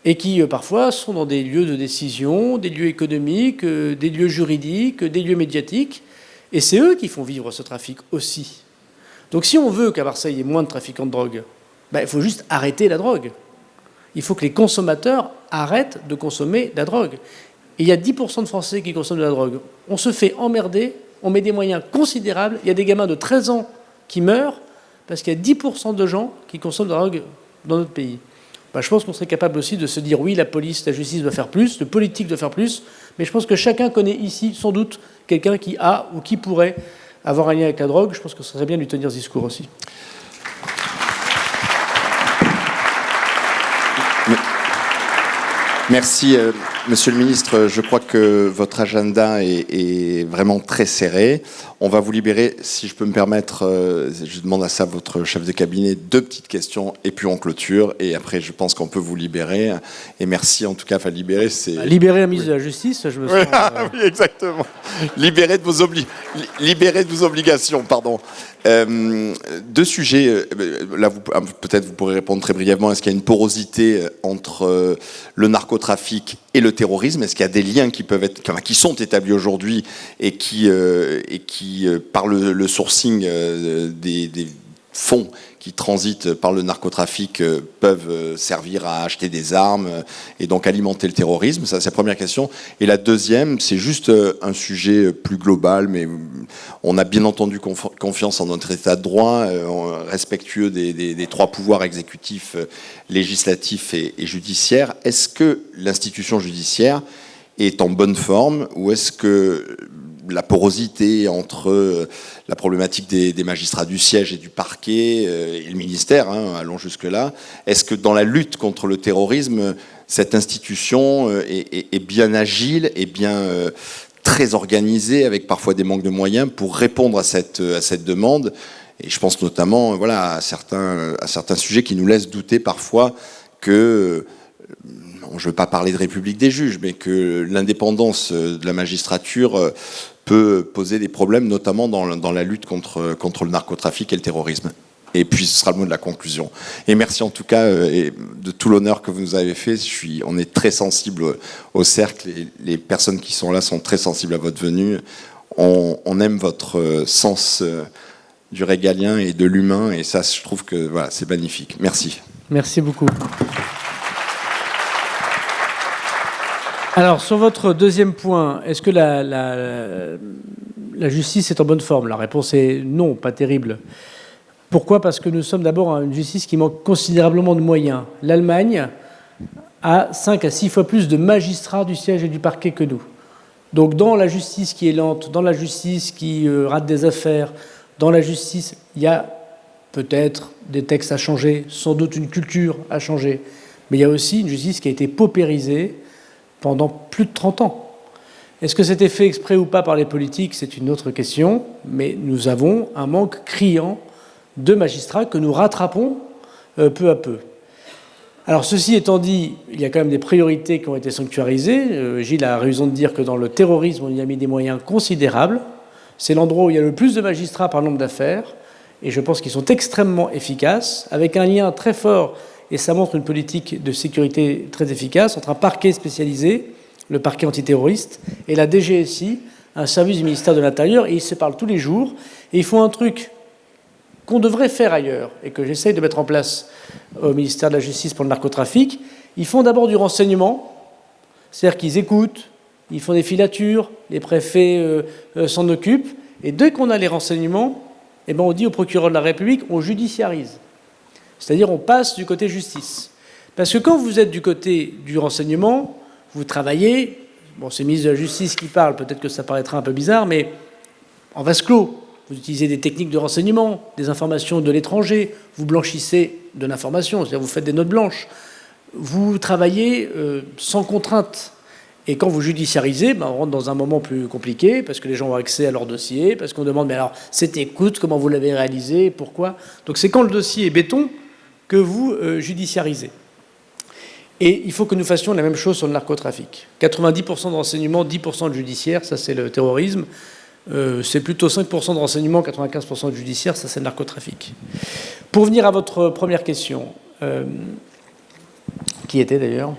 et qui parfois sont dans des lieux de décision, des lieux économiques, des lieux juridiques, des lieux médiatiques, et c'est eux qui font vivre ce trafic aussi. Donc si on veut qu'à Marseille il y ait moins de trafiquants de drogue, bah, il faut juste arrêter la drogue. Il faut que les consommateurs arrêtent de consommer de la drogue. Et il y a 10% de Français qui consomment de la drogue. On se fait emmerder, on met des moyens considérables. Il y a des gamins de 13 ans qui meurent parce qu'il y a 10% de gens qui consomment de la drogue dans notre pays. Ben, je pense qu'on serait capable aussi de se dire oui, la police, la justice doit faire plus, le politique doit faire plus, mais je pense que chacun connaît ici, sans doute, quelqu'un qui a ou qui pourrait avoir un lien avec la drogue. Je pense que ce serait bien de lui tenir ce discours aussi. Merci, Monsieur le Ministre. Je crois que votre agenda est vraiment très serré. On va vous libérer, si je peux me permettre, je demande à ça votre chef de cabinet, 2 petites questions, et puis on clôture. Et après, je pense qu'on peut vous libérer. Et merci, en tout cas, libérer, c'est... Libérer la ministre de la Justice, je me sens... Oui, exactement. Libérer de vos obligations, pardon. 2 sujets. Là, peut-être vous pourrez répondre très brièvement. Est-ce qu'il y a une porosité entre le narcotrafic et le le terrorisme? Est-ce qu'il y a des liens qui peuvent être, qui sont établis aujourd'hui et qui par le sourcing des fonds qui transitent par le narcotrafic peuvent servir à acheter des armes et donc alimenter le terrorisme? Ça, c'est la première question. Et la deuxième, c'est juste un sujet plus global, mais on a bien entendu confiance en notre état de droit, respectueux des trois pouvoirs exécutifs, législatifs et judiciaires. Est-ce que l'institution judiciaire est en bonne forme, ou est-ce que la porosité entre la problématique des magistrats du siège et du parquet et le ministère, allons jusque-là, est-ce que dans la lutte contre le terrorisme, cette institution est bien agile, est bien très organisée, avec parfois des manques de moyens pour répondre à cette demande? Et je pense notamment à certains sujets qui nous laissent douter parfois que... je ne veux pas parler de République des juges, mais que l'indépendance de la magistrature peut poser des problèmes, notamment dans la lutte contre le narcotrafic et le terrorisme. Et puis ce sera le mot de la conclusion. Et merci en tout cas de tout l'honneur que vous nous avez fait. On est très sensible au cercle, et les personnes qui sont là sont très sensibles à votre venue. On aime votre sens du régalien et de l'humain, et ça, je trouve que c'est magnifique. Merci. Merci beaucoup. Alors, sur votre deuxième point, est-ce que la justice est en bonne forme? La réponse est non, pas terrible. Pourquoi? Parce que nous sommes d'abord une justice qui manque considérablement de moyens. L'Allemagne a 5 à 6 fois plus de magistrats du siège et du parquet que nous. Donc, dans la justice qui est lente, dans la justice qui rate des affaires, dans la justice, il y a peut-être des textes à changer, sans doute une culture à changer. Mais il y a aussi une justice qui a été paupérisée pendant plus de 30 ans. Est-ce que c'était fait exprès ou pas par les politiques? C'est une autre question, mais nous avons un manque criant de magistrats que nous rattrapons peu à peu. Alors, ceci étant dit, il y a quand même des priorités qui ont été sanctuarisées. Gilles a raison de dire que dans le terrorisme, on y a mis des moyens considérables. C'est l'endroit où il y a le plus de magistrats par nombre d'affaires, et je pense qu'ils sont extrêmement efficaces, avec un lien très fort, et ça montre une politique de sécurité très efficace, entre un parquet spécialisé, le parquet antiterroriste, et la DGSI, un service du ministère de l'Intérieur, et ils se parlent tous les jours, et ils font un truc qu'on devrait faire ailleurs, et que j'essaye de mettre en place au ministère de la Justice pour le narcotrafic. Ils font d'abord du renseignement, c'est-à-dire qu'ils écoutent, ils font des filatures, les préfets s'en occupent, et dès qu'on a les renseignements, on dit au procureur de la République, on judiciarise. C'est-à-dire on passe du côté justice. Parce que quand vous êtes du côté du renseignement, vous travaillez, c'est le ministre de la Justice qui parle, peut-être que ça paraîtra un peu bizarre, mais en vase clos. Vous utilisez des techniques de renseignement, des informations de l'étranger, vous blanchissez de l'information, c'est-à-dire vous faites des notes blanches. Vous travaillez sans contrainte. Et quand vous judiciarisez, on rentre dans un moment plus compliqué, parce que les gens ont accès à leur dossier, parce qu'on demande, mais alors, cette écoute, comment vous l'avez réalisée, pourquoi? Donc c'est quand le dossier est béton que vous judiciarisez. Et il faut que nous fassions la même chose sur le narcotrafic. 90% de renseignement, 10% de judiciaire, ça c'est le terrorisme. C'est plutôt 5% de renseignement, 95% de judiciaire, ça c'est le narcotrafic. Pour venir à votre première question, qui était d'ailleurs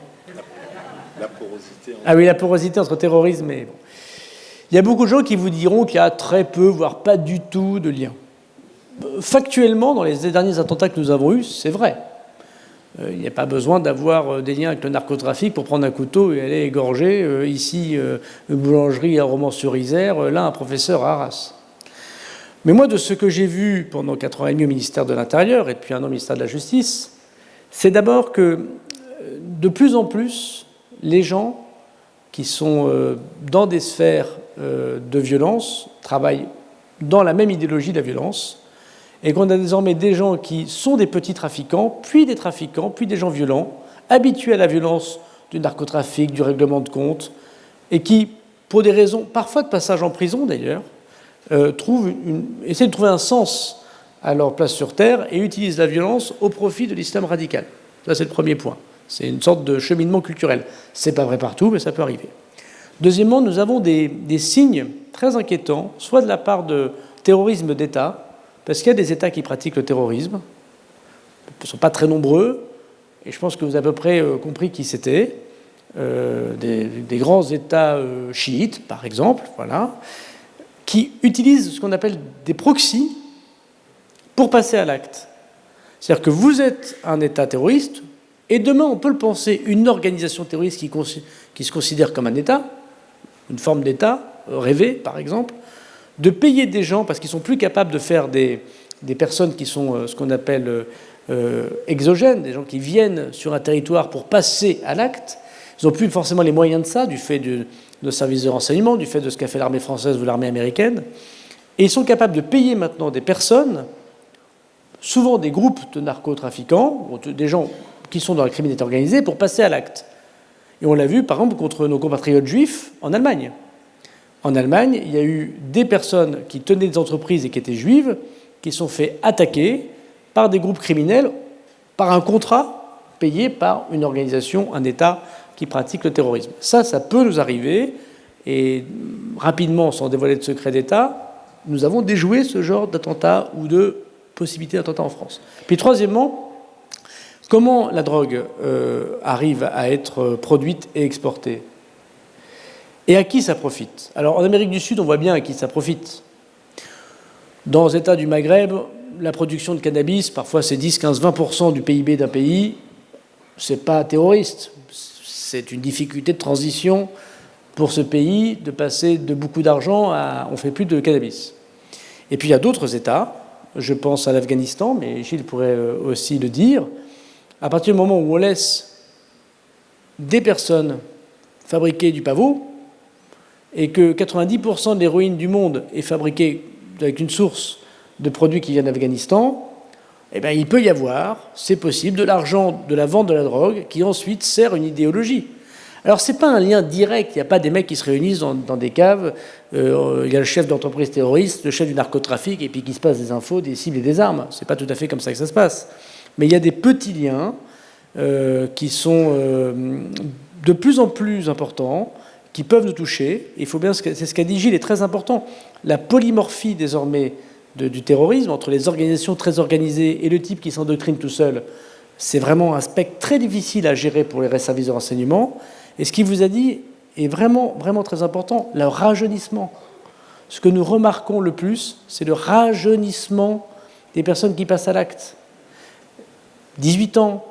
la porosité. Ah oui, la porosité entre terrorisme et... Il y a beaucoup de gens qui vous diront qu'il y a très peu, voire pas du tout de lien. Factuellement, dans les derniers attentats que nous avons eus, c'est vrai. Il n'y a pas besoin d'avoir des liens avec le narcotrafic pour prendre un couteau et aller égorger, ici, une boulangerie à Romans-sur-Isère, là, un professeur à Arras. Mais moi, de ce que j'ai vu pendant 4 ans et demi au ministère de l'Intérieur et depuis 1 an au ministère de la Justice, c'est d'abord que, de plus en plus, les gens qui sont dans des sphères de violence travaillent dans la même idéologie de la violence, et qu'on a désormais des gens qui sont des petits trafiquants, puis des gens violents, habitués à la violence du narcotrafic, du règlement de compte, et qui, pour des raisons parfois de passage en prison d'ailleurs, essaient de trouver un sens à leur place sur Terre et utilisent la violence au profit de l'islam radical. Ça, c'est le premier point. C'est une sorte de cheminement culturel. C'est pas vrai partout, mais ça peut arriver. Deuxièmement, nous avons des signes très inquiétants, soit de la part de terrorisme d'État, parce qu'il y a des États qui pratiquent le terrorisme. Ils ne sont pas très nombreux, et je pense que vous avez à peu près compris qui c'était. des grands États chiites, par exemple, voilà, qui utilisent ce qu'on appelle des proxys pour passer à l'acte. C'est-à-dire que vous êtes un État terroriste, et demain, on peut le penser, une organisation terroriste qui se considère comme un État, une forme d'État, rêvé, par exemple, de payer des gens, parce qu'ils sont plus capables de faire des personnes qui sont ce qu'on appelle exogènes, des gens qui viennent sur un territoire pour passer à l'acte. Ils n'ont plus forcément les moyens de ça, du fait de nos services de renseignement, du fait de ce qu'a fait l'armée française ou l'armée américaine. Et ils sont capables de payer maintenant des personnes, souvent des groupes de narcotrafiquants, des gens qui sont dans la criminalité organisée, pour passer à l'acte. Et on l'a vu, par exemple, contre nos compatriotes juifs en Allemagne. En Allemagne, il y a eu des personnes qui tenaient des entreprises et qui étaient juives, qui sont fait attaquer par des groupes criminels, par un contrat payé par une organisation, un État qui pratique le terrorisme. Ça peut nous arriver, et rapidement, sans dévoiler de secret d'État, nous avons déjoué ce genre d'attentat ou de possibilité d'attentat en France. Puis troisièmement, comment la drogue arrive à être produite et exportée? Et à qui ça profite? Alors en Amérique du Sud, on voit bien à qui ça profite. Dans les États du Maghreb, la production de cannabis, parfois c'est 10, 15, 20% du PIB d'un pays. C'est pas terroriste. C'est une difficulté de transition pour ce pays de passer de beaucoup d'argent à on fait plus de cannabis. Et puis il y a d'autres États, je pense à l'Afghanistan, mais Gilles pourrait aussi le dire, à partir du moment où on laisse des personnes fabriquer du pavot et que 90% de l'héroïne du monde est fabriquée avec une source de produits qui viennent d'Afghanistan, eh bien, il peut y avoir, c'est possible, de l'argent de la vente de la drogue qui ensuite sert une idéologie. Alors, ce n'est pas un lien direct, il n'y a pas des mecs qui se réunissent dans des caves, il y a le chef d'entreprise terroriste, le chef du narcotrafic, et puis qui se passe des infos, des cibles et des armes. Ce n'est pas tout à fait comme ça que ça se passe. Mais il y a des petits liens qui sont de plus en plus importants, qui peuvent nous toucher. Il faut bien, c'est ce qu'a dit Gilles, est très important. La polymorphie désormais du terrorisme, entre les organisations très organisées et le type qui s'endoctrine tout seul, c'est vraiment un spectre très difficile à gérer pour les services de renseignement. Et ce qu'il vous a dit est vraiment, vraiment très important, le rajeunissement. Ce que nous remarquons le plus, c'est le rajeunissement des personnes qui passent à l'acte. 18 ans,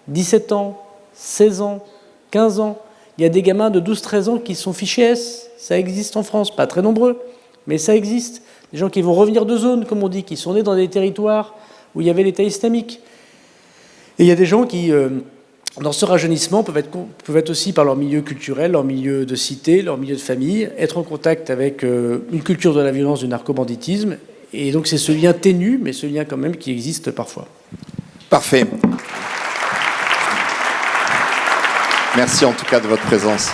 17 ans, 16 ans, 15 ans. Il y a des gamins de 12-13 ans qui sont fichés S. Ça existe en France, pas très nombreux, mais ça existe. Des gens qui vont revenir de zone, comme on dit, qui sont nés dans des territoires où il y avait l'État islamique. Et il y a des gens qui, dans ce rajeunissement, peuvent être aussi par leur milieu culturel, leur milieu de cité, leur milieu de famille, être en contact avec une culture de la violence, du narcobanditisme. Et donc c'est ce lien ténu, mais ce lien quand même qui existe parfois. Parfait. Merci en tout cas de votre présence.